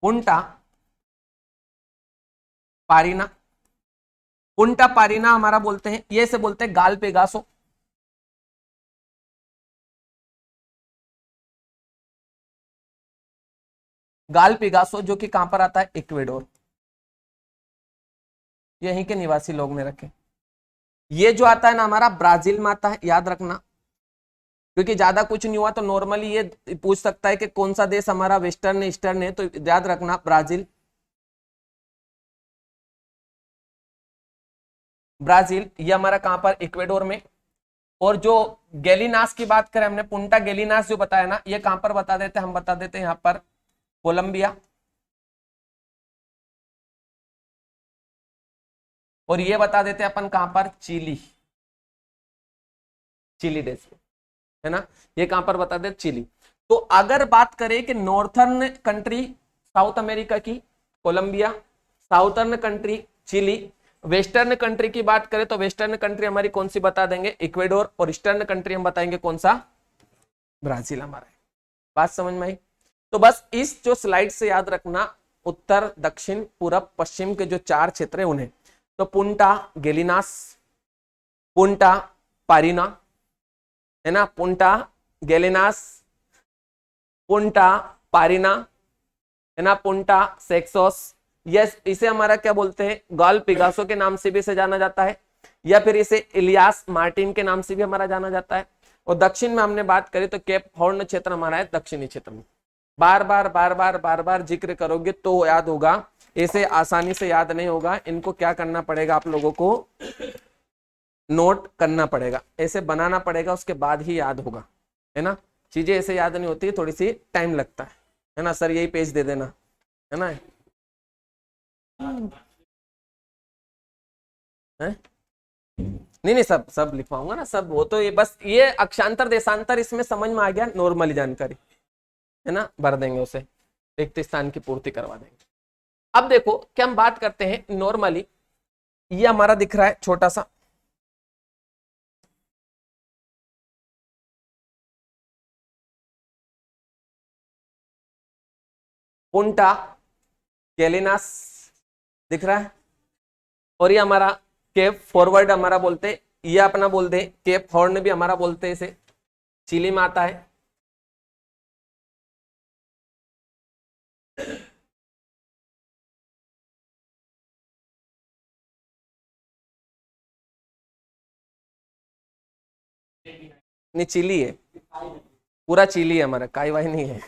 पुंटा पारीना, पुंटा पारीना हमारा बोलते हैं, ये से बोलते हैं गाल पेगासो, गाल पेगासो जो कि कहां पर आता है, इक्वेडोर, यहीं के निवासी लोग ने रखे। ये जो आता है ना हमारा ब्राजील में आता है, याद रखना, क्योंकि ज्यादा कुछ नहीं हुआ तो नॉर्मली ये पूछ सकता है कि कौन सा देश हमारा वेस्टर्न ईस्टर्न है, तो याद रखना ब्राजील। ब्राजील ये हमारा कहां पर, इक्वेडोर में। और जो गैलीनास की बात करें हमने, पुंटा गैलीनास जो बताया ना, ये कहां पर बता देते हैं, हम बता देते हैं यहाँ पर कोलंबिया। और ये बता देते हैं अपन कहां पर, चिली, चिली देश में, है ना। ये कहां पर बता देते, चिली। तो अगर बात करें कि नॉर्थर्न कंट्री साउथ अमेरिका की Colombia, southern country Chile, western country की बात करें तो वेस्टर्न कंट्री हमारी कौन सी बता देंगे, इक्वेडोर। और ईस्टर्न कंट्री हम बताएंगे कौन सा, ब्राजील हमारा है। बात समझ में आई। तो बस इस जो स्लाइड से याद रखना, उत्तर दक्षिण पूरब पश्चिम के जो 4 क्षेत्र है उन्हें। तो पुंटा गैलीनास, पुंटा पारिना, है ना, पुंटा गैलीनास, पुंटा पारिना, है ना, पुंटा सेक्सोस। यस, इसे हमारा क्या बोलते हैं, गाल पिगासो के नाम से भी इसे जाना जाता है, या फिर इसे इलियास मार्टिन के नाम से भी हमारा जाना जाता है। और दक्षिण में हमने बात करी तो केप हॉर्न क्षेत्र हमारा है दक्षिणी क्षेत्र में। बार बार बार बार बार बार जिक्र करोगे तो याद होगा, ऐसे आसानी से याद नहीं होगा। इनको क्या करना पड़ेगा, आप लोगों को नोट करना पड़ेगा, ऐसे बनाना पड़ेगा, उसके बाद ही याद होगा, है ना। चीजें ऐसे याद नहीं होती, थोड़ी सी टाइम लगता है ना। सर यही पेज दे देना, है ना। है? नहीं नहीं, सब सब लिखवाऊंगा ना सब। वो तो ये बस ये अक्षांतर देशांतर इसमें समझ में आ गया, नॉर्मली जानकारी, है ना, भर देंगे उसे, रिक्त स्थान की पूर्ति करवा देंगे। अब देखो क्या हम बात करते हैं नॉर्मली, ये हमारा दिख रहा है छोटा सा, पुंटा गैलीनास दिख रहा है। और ये हमारा केप फॉरवर्ड हमारा बोलते, ये अपना बोल दे केप हॉर्न भी हमारा बोलते हैं, इसे चिली में आता है। नहीं चिली है, पूरा चिली है हमारा, काई वाई नहीं है।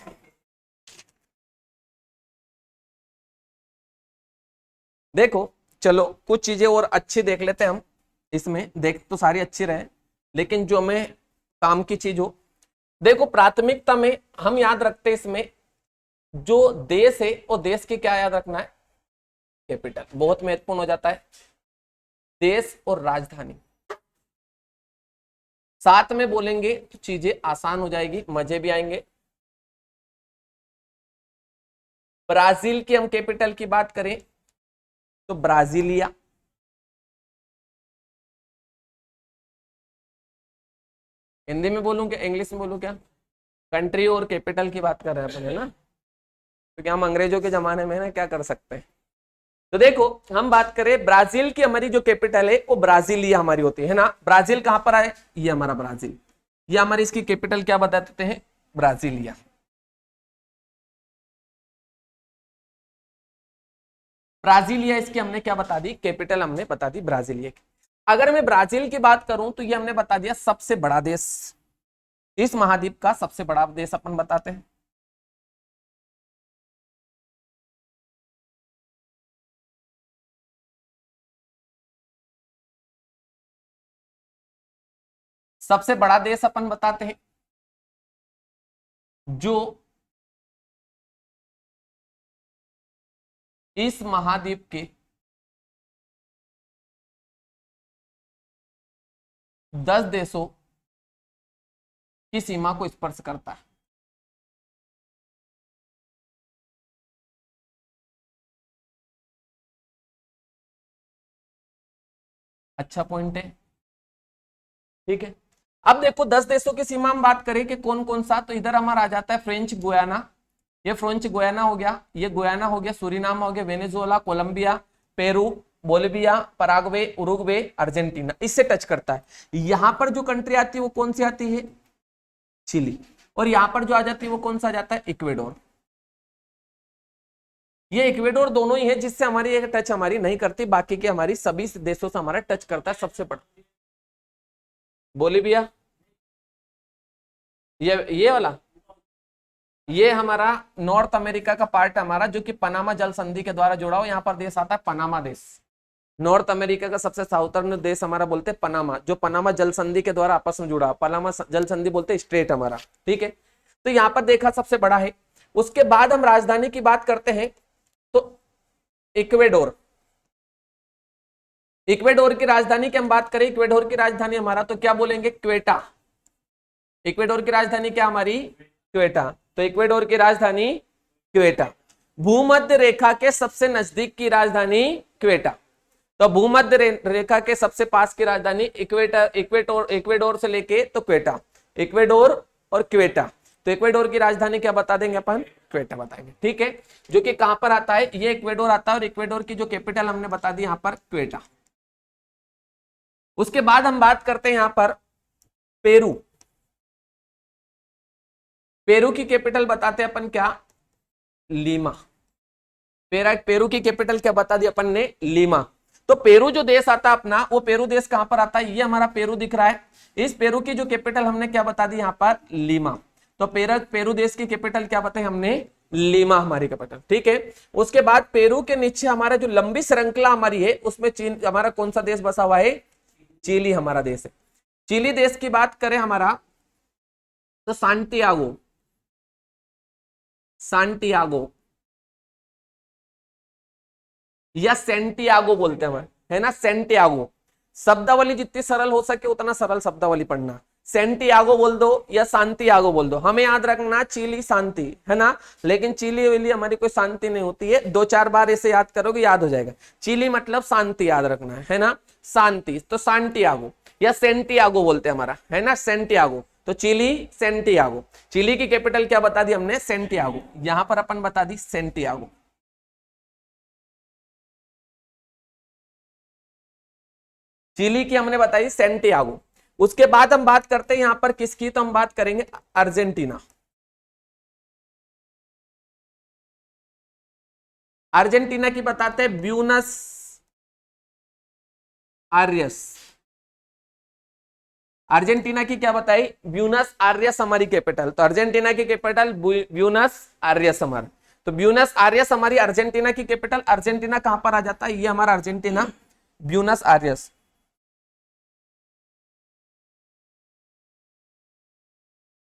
देखो चलो कुछ चीजें और अच्छी देख लेते हैं हम इसमें, देख तो सारी अच्छी रहे लेकिन जो हमें काम की चीज हो। देखो प्राथमिकता में हम याद रखते हैं इसमें, जो देश है वो देश की क्या याद रखना है, कैपिटल, बहुत महत्वपूर्ण हो जाता है। देश और राजधानी साथ में बोलेंगे तो चीजें आसान हो जाएगी, मजे भी आएंगे। ब्राजील की हम कैपिटल की बात करें तो ब्राजीलिया, हिंदी में बोलूं क्या इंग्लिश में बोलूं क्या, कंट्री और कैपिटल की बात कर रहे हैं अपन, है ना, क्योंकि हम अंग्रेजों के जमाने में ना क्या कर सकते हैं। तो देखो हम बात करें ब्राजील की, हमारी जो कैपिटल है वो ब्राजीलिया हमारी होती है ना। ब्राजील कहां पर आए, ये हमारा ब्राजील, ये हमारी इसकी कैपिटल क्या बता देते हैं, ब्राजीलिया। ब्राजीलिया इसकी हमने क्या बता दी, कैपिटल हमने बता दी ब्राजीलिया की। अगर मैं ब्राजील की बात करूं तो ये हमने बता दिया सबसे बड़ा देश, इस महाद्वीप का सबसे बड़ा देश अपन बताते हैं। सबसे बड़ा देश अपन बताते हैं जो इस महाद्वीप के 10 देशों की सीमा को स्पर्श करता है। अच्छा पॉइंट है, ठीक है। अब देखो 10 देशों की सीमा हम बात करें कि कौन कौन सा, तो इधर हमारा आ जाता है फ्रेंच गुयाना, ये फ्रेंच गुयाना हो गया, ये गुयाना हो गया, सूरीनाम हो गया, Venezuela, Colombia, Peru, Bolivia, Paraguay, Uruguay, Argentina, इससे टच करता है। यहां पर जो कंट्री आती है वो कौन सी आती है, चिली। और यहां पर जो आ जाती है वो कौन सा आ जाता है, इक्वेडोर। ये इक्वेडोर दोनों ही है जिससे हमारी एक टच हमारी नहीं करती, बाकी के हमारी सभी देशों से हमारा टच करता है। सबसे बड़ा बोलिविया, ये वाला, ये हमारा नॉर्थ अमेरिका का पार्ट है हमारा, जो कि पनामा जल संधि के द्वारा जुड़ा हो। यहाँ पर देश आता है पनामा देश। नॉर्थ अमेरिका का सबसे साउथर्न देश हमारा बोलते हैं पनामा, जो पनामा जल संधि के द्वारा आपस में जुड़ा। पनामा जल संधि बोलते हैं स्ट्रेट हमारा, ठीक है। तो यहाँ पर देखा सबसे बड़ा है। उसके बाद हम राजधानी की बात करते हैं तो इक्वेडोर। इक्वेडोर की राजधानी की हम बात करें, इक्वेडोर की राजधानी हमारा तो क्या बोलेंगे, क्वेटा। इक्वेडोर की राजधानी क्या हमारी, क्वेटा। तो इक्वेडोर की राजधानी क्वेटा। भूमध्य रेखा के सबसे नजदीक की राजधानी क्वेटा। तो भूमध्य रेखा के सबसे पास की राजधानी इक्वेडोर से लेके तो क्वेटा, इक्वेडोर और क्वेटा। तो इक्वेडोर की राजधानी क्या बता देंगे अपन, क्वेटा बताएंगे, ठीक है। जो कि कहां पर आता है, ये इक्वेडोर आता है, और इक्वेडोर की जो कैपिटल हमने बता दी यहां पर क्वेटा। उसके बाद हम बात करते हैं यहां पर पेरू। पेरू की कैपिटल बताते हैं अपन क्या, लीमा। पेरू की कैपिटल क्या बता दी अपन ने, लीमा। तो पेरू जो देश आता है अपना, वो पेरू देश कहां पर आता है, ये हमारा पेरू दिख रहा है। इस पेरू की जो कैपिटल हमने क्या बता दी यहाँ पर, लीमा। तो पेरू देश की कैपिटल क्या बताई हमने, लीमा हमारी कैपिटल, ठीक है। उसके बाद पेरू के नीचे हमारा जो लंबी श्रृंखला हमारी है, उसमें चीन हमारा कौन सा देश बसा हुआ है, चिली हमारा देश है। चिली देश की बात करें हमारा तो सांटियागो, सांटियागो या सेंटियागो बोलते हैं, है ना, सेंटियागो। शब्दावली जितनी सरल हो सके उतना सरल शब्दावली पढ़ना। सेंटियागो बोल दो या शांतियागो बोल दो, हमें याद रखना चिली शांति, है ना। लेकिन चिली वेली हमारी कोई शांति नहीं होती है, 2-4 बार ऐसे याद करोगे याद हो जाएगा। चिली मतलब शांति याद रखना है ना, शांति। तो सांटियागो या सेंटियागो बोलते हैं हमारा, है ना, सेंटियागो। तो चिली सेंटियागो। चिली की कैपिटल क्या बता दी हमने, सेंटियागो। यहां पर अपन बता दी सेंटियागो। चिली की हमने बताई सेंटियागो। उसके बाद हम बात करते हैं यहां पर किसकी, तो हम बात करेंगे अर्जेंटीना। अर्जेंटीना की बताते हैं ब्यूनस आयर्स। अर्जेंटीना की क्या बताई, ब्यूनस आयर्स हमारी कैपिटल। तो अर्जेंटीना की कैपिटल ब्यूनस आयर्स हमारा। तो ब्यूनस आयर्स हमारी अर्जेंटीना की कैपिटल। अर्जेंटीना कहां पर आ जाता है, ये हमारा Argentina, Buenos Aires.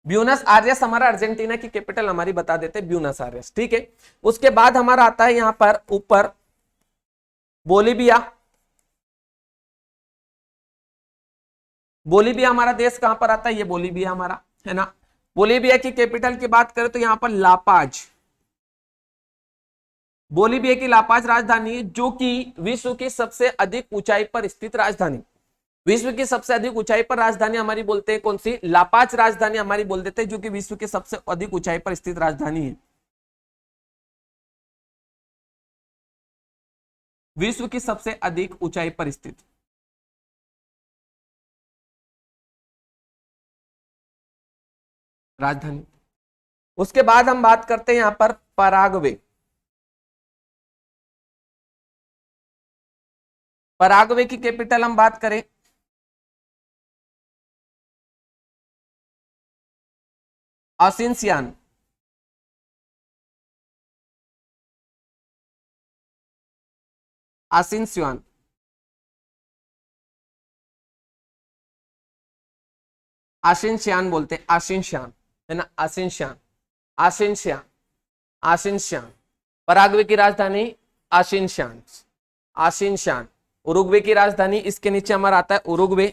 Buenos Aires हमारा अर्जेंटीना की कैपिटल हमारी बता देते हैं, ब्यूनस आयर्स, ठीक है। उसके बाद हमारा आता है यहां पर ऊपर बोलीविया। बोलीविया हमारा देश कहां पर आता है, ये बोलीविया हमारा, है ना। बोलीविया की कैपिटल की बात करें तो यहां पर लापाज। बोलीविया की लापाज राजधानी, जो कि विश्व की सबसे अधिक ऊंचाई पर स्थित राजधानी। विश्व की सबसे अधिक ऊंचाई पर राजधानी हमारी बोलते हैं कौन सी, लापाज राजधानी हमारी बोल देते हैं, जो कि विश्व की सबसे अधिक ऊंचाई पर स्थित राजधानी है। विश्व की सबसे अधिक ऊंचाई पर स्थित राजधानी। उसके बाद हम बात करते हैं यहां पर पराग्वे। पराग्वे की कैपिटल हम बात करें असिंसियान। आसिंसियान, आशिनशान बोलते हैं, आशिनशान, है ना, आशिनशान, आशिनशान, आशिनशान। पराग्वे की राजधानी आशिनशान, आशिनशान। उरुग्वे की राजधानी इसके नीचे हमारा आता है उरुग्वे।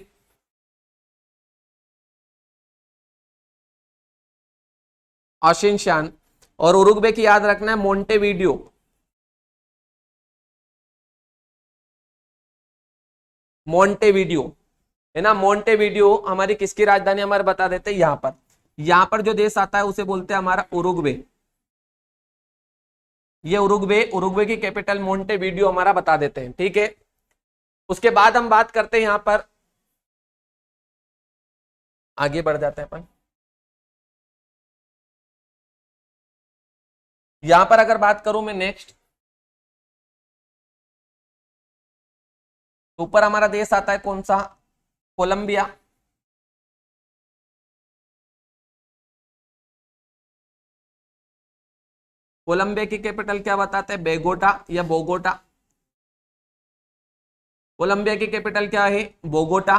आशिनशान। और उरुग्वे की याद रखना है मोंटेवीडियो। मोंटेवीडियो, है ना, मोंटेवीडियो हमारी किसकी राजधानी हमारे बता देते हैं, यहां पर जो देश आता है उसे बोलते हैं हमारा उरुग्वे। ये उरुग्वे, उरुग्वे की कैपिटल मोंटेवीडियो हमारा बता देते हैं, ठीक है। उसके बाद हम बात करते हैं यहां पर, आगे बढ़ जाते हैं अपन। यहां पर अगर बात करूं मैं नेक्स्ट, ऊपर हमारा देश आता है कौन सा, कोलंबिया। कोलंबिया की कैपिटल क्या बताते हैं, बेगोटा या बोगोटा। कोलंबिया की कैपिटल क्या है, बोगोटा।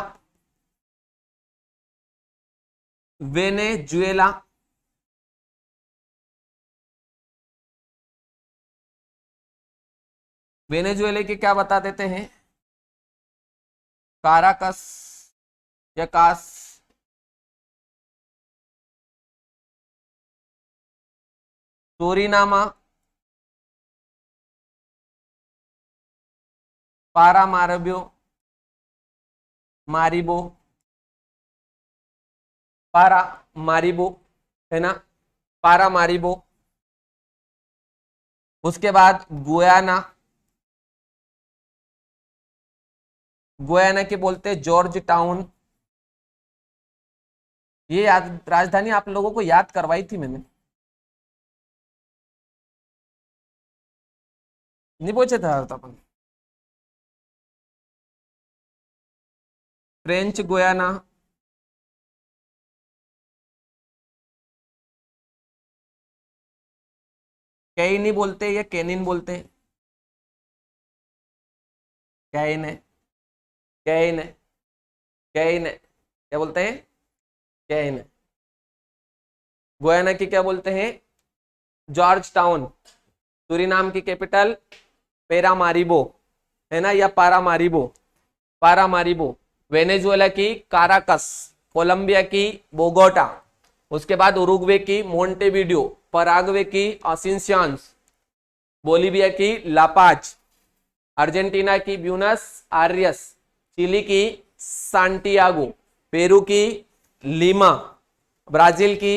वेनेजुएला, वेनेजुएला की क्या बता देते हैं, काराकस या कास। सूरीनामा, पारामारब्यो, मारिबो, पारा मारिबो, है ना, पारा मारिबो। उसके बाद गुयाना, गुयाना की बोलते हैं जॉर्ज टाउन। ये याद राजधानी आप लोगों को याद करवाई थी मैंने, नहीं पूछे था तो अपन। फ्रेंच गुयाना, कैनी बोलते हैं या कैनिन बोलते हैं, कैन है, कैन है, कैन है, क्या बोलते हैं, कैन है। गुयाना की क्या बोलते हैं, जॉर्ज टाउन। सूरीनाम की कैपिटल पेरामारिबो, है ना, या पारामारिबो, पारामारिबो। वेनेजुएला की काराकस, कोलंबिया की बोगोटा, उसके बाद उरुग्वे की मोंटेविडियो, पराग्वे की असिंसियान्स, बोलीविया की लापाज, अर्जेंटीना की ब्यूनस आयर्स, चिली की सांटियागो, पेरू की लीमा, ब्राजील की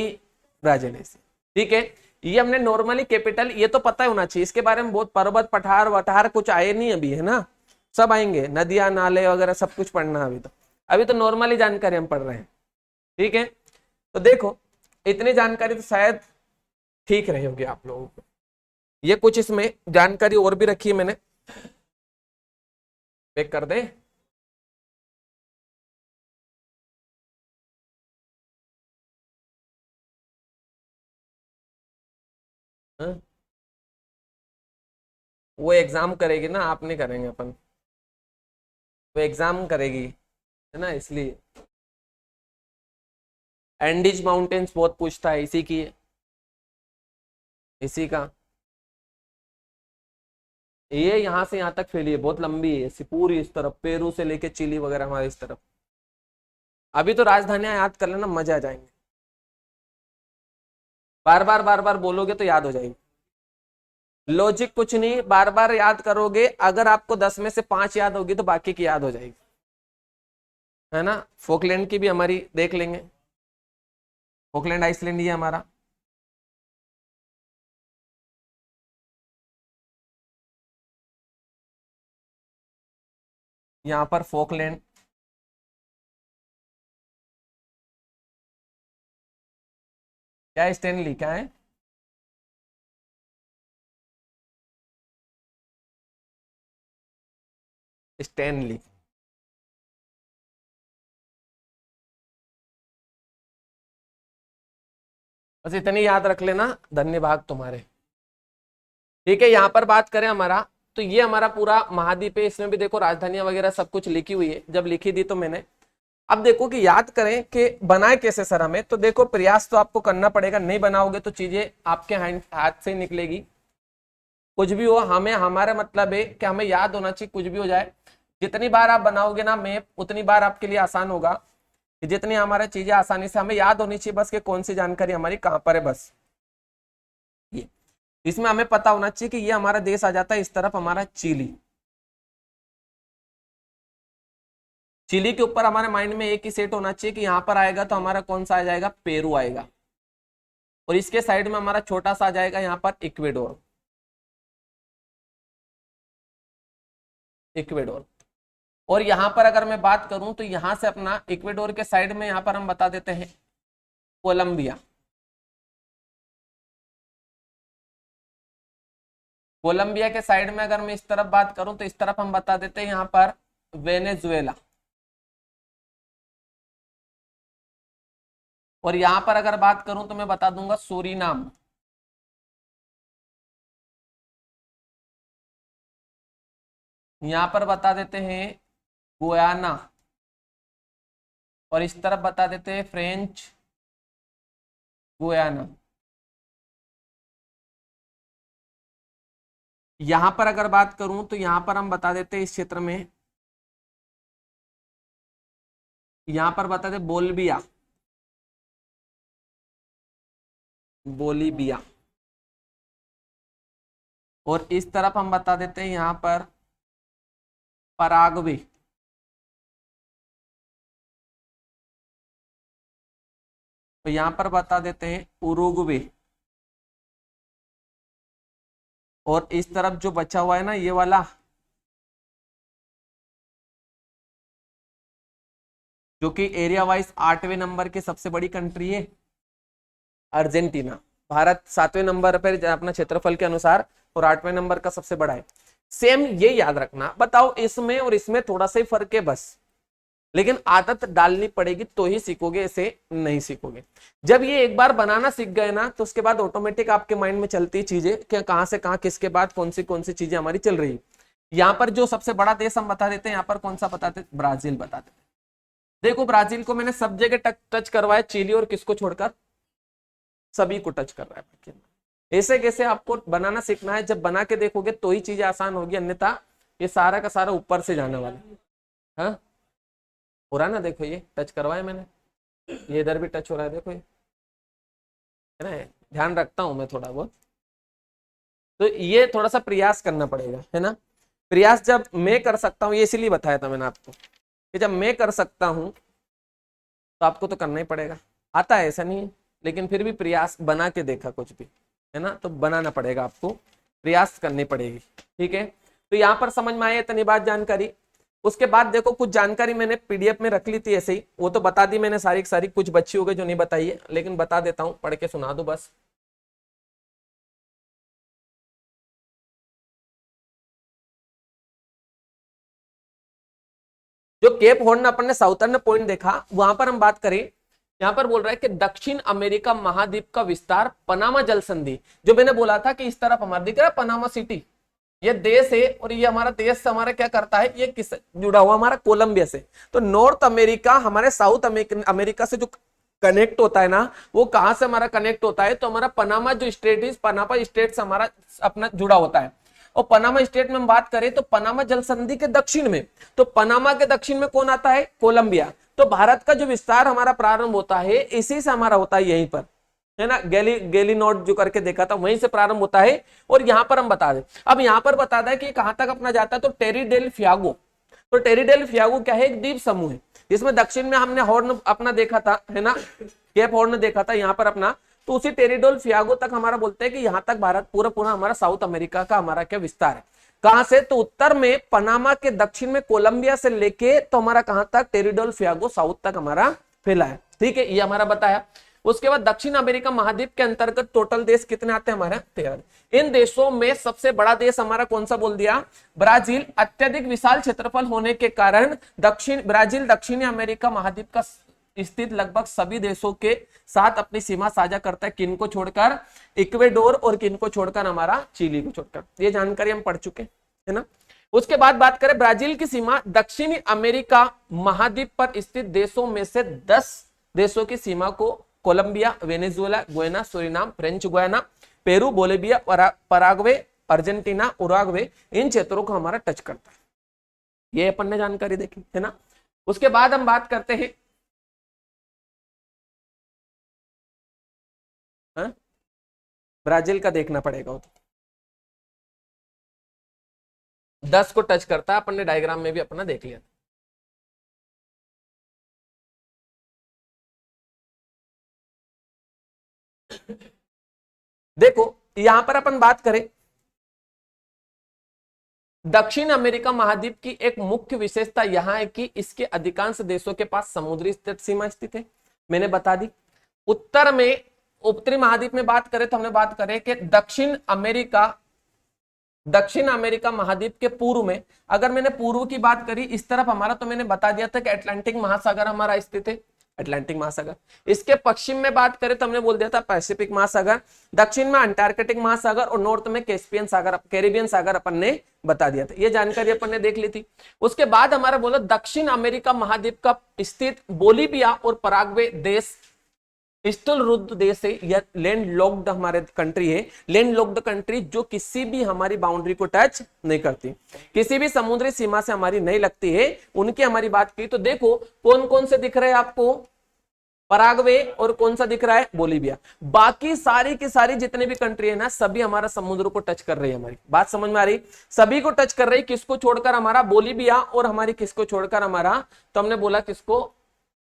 ब्राजिल। ठीक है, ये हमने नॉर्मली कैपिटल ये तो पता होना चाहिए, इसके बारे में बहुत पर्वत पठार वठार कुछ आए नहीं अभी, है ना, सब आएंगे, नदियां नाले वगैरह सब कुछ पढ़ना है अभी तो नॉर्मली जानकारी हम पढ़ रहे हैं। ठीक है, तो देखो इतनी जानकारी तो शायद ठीक रही होगी आप लोगों को। ये कुछ इसमें जानकारी और भी रखी है मैंने, चेक कर दे। हाँ? वो एग्जाम करेगी ना, आप नहीं करेंगे अपन, वो एग्जाम करेगी, है ना, इसलिए। एंडीज माउंटेन्स बहुत पूछता है, इसी की है, इसी का। ये यहाँ से यहाँ तक फैली है, बहुत लंबी है, पूरी इस तरफ पेरू से लेके चिली वगैरह हमारे इस तरफ। अभी तो राजधानियां याद कर लेना, मजा आ जाएंगे, बार बार बोलोगे तो याद हो जाएगी। लॉजिक कुछ नहीं, बार बार याद करोगे, अगर आपको 10 में से 5 याद होगी तो बाकी की याद हो जाएगी, है ना। फोकलैंड की भी हमारी देख लेंगे, फोकलैंड आइसलैंड ये हमारा। यहाँ पर फोकलैंड, क्या है, स्टैनली क्या है, स्टैनली। बस इतनी याद रख लेना, धन्य भाग तुम्हारे। ठीक है, यहाँ पर बात करें हमारा, तो ये हमारा पूरा महाद्वीप है, इसमें भी देखो राजधानियां वगैरह सब कुछ लिखी हुई है, जब लिखी थी तो मैंने। अब देखो कि याद करें कि बनाए कैसे सर हमें, तो देखो प्रयास तो आपको करना पड़ेगा, नहीं बनाओगे तो चीजें आपके हाथ से निकलेगी। कुछ भी हो, हमें हमारा मतलब है कि हमें याद होना चाहिए, कुछ भी हो जाए। जितनी बार आप बनाओगे ना मैप, उतनी बार आपके लिए आसान होगा, कि जितनी हमारा चीजें आसानी से हमें याद होनी चाहिए, बस कि कौन सी जानकारी हमारी कहां पर है, बस ये। इसमें हमें पता होना चाहिए कि ये हमारा देश आ जाता है इस तरफ, हमारा चिली। चिली के ऊपर हमारे माइंड में एक ही सेट होना चाहिए कि यहां पर आएगा तो हमारा कौन सा आ जाएगा, पेरू आएगा। और इसके साइड में हमारा छोटा सा आ जाएगा यहाँ पर इक्वेडोर, इक्वेडोर। और यहां पर अगर मैं बात करूं तो यहां से अपना इक्वेडोर के साइड में यहां पर हम बता देते हैं कोलंबिया। कोलंबिया के साइड में अगर मैं इस तरफ बात करूं तो इस तरफ हम बता देते हैं यहां पर वेनेजुएला। और यहां पर अगर बात करूं तो मैं बता दूंगा सूरीनाम। यहां पर बता देते हैं गुयाना, और इस तरफ बता देते हैं फ्रेंच गुयाना। यहां पर अगर बात करूं तो यहां पर हम बता देते हैं इस क्षेत्र में, यहां पर बता दे बोलबिया, बोलीबिया, और इस तरफ हम बता देते हैं यहां पर पराग्वे, तो यहां पर बता देते हैं उरुग्वे, और इस तरफ जो बचा हुआ है ना ये वाला, जो कि एरिया वाइज 8वें नंबर की सबसे बड़ी कंट्री है, अर्जेंटीना। भारत 7वें नंबर पर अपना क्षेत्रफल के अनुसार, और 8वें नंबर का सबसे बड़ा है। सेम ये याद रखना। बताओ इसमें और इसमें थोड़ा सा ही फर्क है बस, लेकिन आदत डालनी पड़ेगी तो ही सीखोगे, ऐसे नहीं सीखोगे। जब ये एक बार बनाना सीख गए ना तो उसके बाद ऑटोमेटिक आपके माइंड में चलती चीजें कि कहां से कहां किसके बाद कौन सी चीजें हमारी चल रही है। यहाँ पर जो सबसे बड़ा देश हम बता देते हैं, यहाँ पर कौन सा बताते, ब्राजील बता देते। देखो ब्राजील को मैंने सब जगह टच करवाया, चिली और किसको छोड़कर, सभी को टच कर रहा है। ऐसे कैसे आपको बनाना सीखना है, जब बना के देखोगे तो ही चीजें आसान होगी, अन्यथा ये सारा का सारा ऊपर से जाने वाला है। हाँ हो रहा है ना, देखो ये टच करवाया मैंने, ये इधर भी टच हो रहा है, देखो ये है ना, ध्यान रखता हूं मैं थोड़ा बहुत। तो ये थोड़ा सा प्रयास करना पड़ेगा, है ना। प्रयास जब मैं कर सकता हूँ, ये इसीलिए बताया था मैंने आपको कि जब मैं कर सकता हूं तो आपको तो करना ही पड़ेगा। आता है ऐसा नहीं है, लेकिन फिर भी प्रयास, बना के देखा कुछ भी, है ना, तो बनाना पड़ेगा आपको, प्रयास करनी पड़ेगी। ठीक है, तो यहाँ पर समझ में आए इतनी बात जानकारी। उसके बाद देखो कुछ जानकारी मैंने पीडीएफ में रख ली थी ऐसे ही, वो तो बता दी मैंने सारी की सारी, कुछ बच्ची हो गई जो नहीं बताई है, लेकिन बता देता हूँ, पढ़ के सुना दो बस। जो केप हॉर्न अपन ने साउथर्न पॉइंट देखा, वहां पर हम बात करें, यहां पर बोल रहा है कि दक्षिण अमेरिका महाद्वीप का विस्तार पनामा जल संधि, जो मैंने बोला था कि इस तरफ हमारा दिख रहा है पनामा सिटी, ये देश है, और ये हमारा देश से हमारा क्या करता है, ये किस जुड़ा हुआ, हमारा कोलंबिया से। तो नॉर्थ अमेरिका हमारे साउथ अमेरिका से जो कनेक्ट होता है ना, वो कहां से हमारा कनेक्ट होता है, तो हमारा पनामा जो स्टेट है, पनामा स्टेट से हमारा अपना जुड़ा होता है। और पनामा स्टेट में हम बात करें तो पनामा जल संधि के दक्षिण में, तो पनामा के दक्षिण में कौन आता है, कोलंबिया। तो भारत का जो विस्तार हमारा प्रारंभ होता है इसी से हमारा होता है, यहीं पर, है ना, गैली नोट जो करके देखा था वहीं से प्रारंभ होता है। और यहां पर हम बता दें, अब यहां पर बता दें कि कहां तक अपना जाता है, तो टेरी डेल फ्यागो। तो टेरी डेल फ्यागो क्या है, एक द्वीप समूह है, जिसमें दक्षिण में हमने हॉर्न अपना देखा था, है ना, केप हॉर्न देखा था यहाँ पर अपना। तो उसी टेरिडोल फ्यागो तक हमारा बोलते हैं कि यहां तक भारत पूरा पूरा हमारा साउथ अमेरिका का हमारा क्या विस्तार है। कहां से, तो उत्तर में पनामा के दक्षिण में कोलंबिया से लेके तो हमारा कहां तक, टेरिडोल फ्यागो साउथ तक हमारा फैला है। ठीक है, ये हमारा बताया। उसके बाद दक्षिण अमेरिका महाद्वीप के अंतर्गत टोटल देश कितने आते हैं हमारे, 13। इन देशों में सबसे बड़ा देश हमारा कौन सा बोल दिया, ब्राजील। अत्यधिक विशाल क्षेत्रफल होने के कारण ब्राजील दक्षिणी अमेरिका महाद्वीप का स्थित लगभग सभी देशों के साथ अपनी सीमा साझा करता है, किनको छोड़कर, इक्वेडोर, और किनको छोड़कर, हमारा चिली को छोड़कर। ये जानकारी हम पढ़ चुके है ना। उसके बाद बात करें, ब्राजील की सीमा दक्षिणी अमेरिका महाद्वीप पर स्थित देशों में से 10 देशों की सीमा को Colombia, Venezuela, Guyana, Suriname, French Guiana, Peru, Bolivia, Paraguay, Argentina, Uruguay, इन क्षेत्रों को हमारा टच करता है। ये अपन ने जानकारी देखी है ना। उसके बाद हम बात करते हैं, ब्राजील का देखना पड़ेगा, वो तो 10 को टच करता है, अपन ने डायग्राम में भी अपना देख लिया। देखो यहां पर अपन बात करें, दक्षिण अमेरिका महाद्वीप की एक मुख्य विशेषता यहां है कि इसके अधिकांश देशों के पास समुद्री तट सीमा स्थित है, मैंने बता दी। उत्तर में, उत्तरी महाद्वीप में बात करें तो हमने बात करें कि दक्षिण अमेरिका महाद्वीप के पूर्व में, अगर मैंने पूर्व की बात करी इस तरफ हमारा, तो मैंने बता दिया था कि अटलांटिक महासागर हमारा स्थित है। अटलांटिक महासागर। इसके पश्चिम में बात करें तो हमने बोल दिया था पैसिफिक महासागर, दक्षिण में अंटार्कटिक महासागर और नॉर्थ में कैस्पियन सागर, कैरिबियन सागर अपन ने बता दिया था। ये जानकारी अपन ने देख ली थी। उसके बाद हमारा बोला दक्षिण अमेरिका महाद्वीप का स्थित बोलिविया और पराग्वे देश स्थल रुद्ध देश है, यह लैंड लॉक्ड हमारे कंट्री है। लैंड लॉक्ड कंट्री जो किसी भी हमारी बाउंड्री को टच नहीं करती, किसी भी समुद्री सीमा से हमारी नहीं लगती है, उनकी हमारी बात की तो देखो कौन कौन से दिख रहे हैं आपको, पराग्वे और कौन सा दिख रहा है, बोलिविया। बाकी सारी की सारी जितने भी कंट्री है ना, सभी हमारा समुद्र को टच कर रही है। हमारी बात समझ में आ रही, सभी को टच कर रही, किसको छोड़कर, हमारा बोलिविया और हमारी किसको छोड़कर, हमारा तो हमने बोला किसको,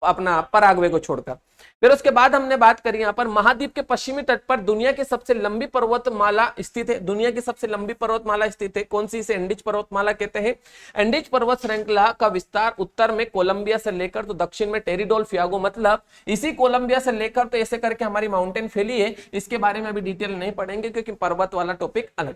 अपना पराग्वे को छोड़कर। फिर उसके बाद हमने बात करी यहाँ पर महाद्वीप के पश्चिमी तट पर दुनिया की सबसे लंबी पर्वतमाला स्थित है। दुनिया की सबसे लंबी पर्वतमाला स्थित है, कौन सी, इसे एंडीज पर्वतमाला कहते हैं। एंडीज पर्वत श्रृंखला का विस्तार उत्तर में कोलंबिया से लेकर तो दक्षिण में टेरिडोल फ्यागो, मतलब इसी कोलंबिया से लेकर तो ऐसे करके हमारी माउंटेन फैली है। इसके बारे में अभी डिटेल नहीं पढ़ेंगे क्योंकि पर्वत वाला टॉपिक अलग।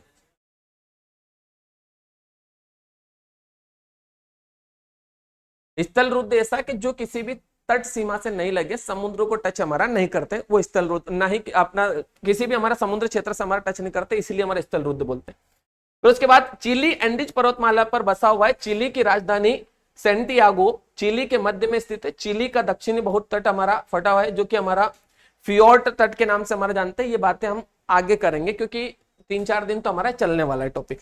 स्थल रुद्ध ऐसा कि जो किसी भी तट सीमा से नहीं लगे, समुद्र को टच हमारा नहीं करते, वो स्थल रुद्ध, ना ही अपना किसी भी हमारा समुद्र क्षेत्र से हमारा टच नहीं करते, इसीलिए हमारा स्थल रुद्ध बोलते हैं। फिर उसके बाद चिली एंडीज पर्वतमाला पर बसा हुआ है। चिली की राजधानी सेंटियागो चिली के मध्य में स्थित है। चिली का दक्षिणी बहुत तट हमारा फटा हुआ है, जो कि हमारा फियोर्ट तट के नाम से हमारा जानते हैं। ये बातें हम आगे करेंगे क्योंकि 3-4 दिन तो हमारा चलने वाला है टॉपिक,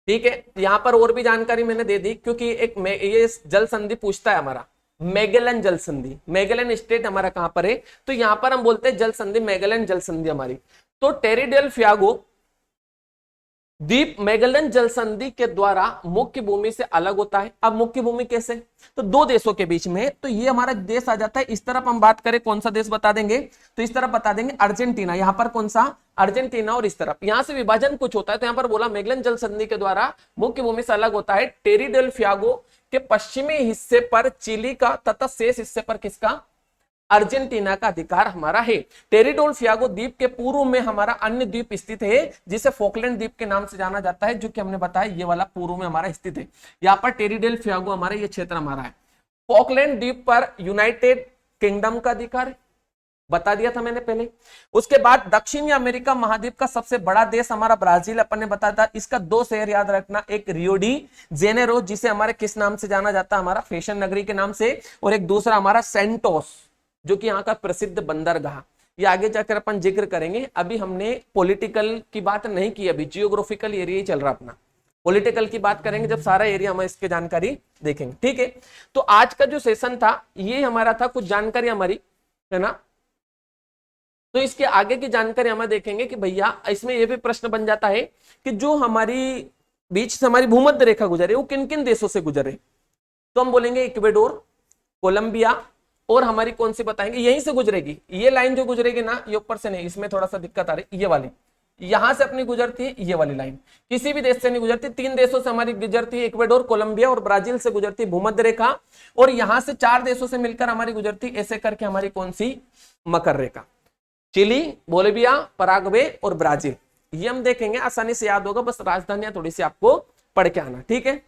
ठीक है। यहां पर और भी जानकारी मैंने दे दी क्योंकि एक ये जल संधि पूछता है हमारा, मैगेलन जल संधि। मैगेलन स्टेट हमारा कहां पर है, तो यहां पर हम बोलते हैं जल संधि, मैगेलन जल संधि हमारी। तो टेरिडेल फ्यागो द्वीप मैगेलन जल संधि के द्वारा मुख्य भूमि से अलग होता है। अब मुख्य भूमि कैसे, तो दो देशों के बीच में, तो ये हमारा देश आ जाता है। इस तरफ हम बात करें कौन सा देश बता देंगे, तो इस तरफ बता देंगे अर्जेंटीना। यहाँ पर कौन सा, अर्जेंटीना। और इस तरफ यहां से विभाजन कुछ होता है, तो यहाँ पर बोला मैगेलन जल संधि के द्वारा मुख्य भूमि से अलग होता है। टेरिडेल फ्यागो के पश्चिमी हिस्से पर चिली का तथा शेष हिस्से पर किसका, अर्जेंटीना का अधिकार हमारा है। टेरिडोल फ्यागो द्वीप के पूर्व में हमारा अन्य द्वीप स्थित है जिसे फोकलैंड द्वीप के नाम से जाना जाता है, जो कि हमने बताया ये वाला पूर्व में हमारा स्थित है। यहाँ पर टेरिडेल फ्यागो हमारा ये क्षेत्र हमारा है। फोकलैंड द्वीप पर यूनाइटेड किंगडम का अधिकार बता दिया था मैंने पहले। उसके बाद दक्षिणी अमेरिका महाद्वीप का सबसे बड़ा देश हमारा ब्राजील अपन ने बताया था। इसका 2 शहर याद रखना, एक रियो डी जेनेरो जिसे हमारे किस नाम से जाना जाता है, हमारा फैशन नगरी के नाम से, और एक दूसरा हमारा सेंटोस जो कि यहाँ का प्रसिद्ध बंदरगाह। ये आगे जाकर अपन जिक्र करेंगे। अभी हमने पॉलिटिकल की बात नहीं की, अभी जियोग्राफिकल एरिया ही चल रहा अपना। पॉलिटिकल की बात करेंगे जब सारा एरिया हम इसके जानकारी देखेंगे, ठीक है। तो आज का जो सेशन था ये हमारा था, कुछ जानकारी हमारी है ना। तो इसके आगे की जानकारी हमें देखेंगे कि भैया इसमें यह भी प्रश्न बन जाता है कि जो हमारी बीच से हमारी भूमध्य रेखा गुजरे वो किन किन देशों से गुजरे, तो हम बोलेंगे इक्वेडोर, कोलंबिया, और हमारी कौन सी बताएंगे, यहीं से गुजरेगी। ये लाइन जो गुजरेगी ना, ये ऊपर से नहीं, इसमें थोड़ा सा दिक्कत आ रही, ये वाली यहां से अपनी गुजरती है, ये वाली लाइन किसी भी देश से नहीं गुजरती। 3 देशों से हमारी गुजरती है, इक्वेडोर, कोलंबिया और ब्राजील से गुजरती है भूमध्य रेखा, और यहां से 4 देशों से मिलकर हमारी गुजरती, ऐसे करके हमारी कौन सी, मकर रेखा। चिली, बोलिविया, पराग्वे और ब्राजील, ये हम देखेंगे, आसानी से याद होगा, बस राजधानियां थोड़ी सी आपको पढ़ के आना, ठीक है।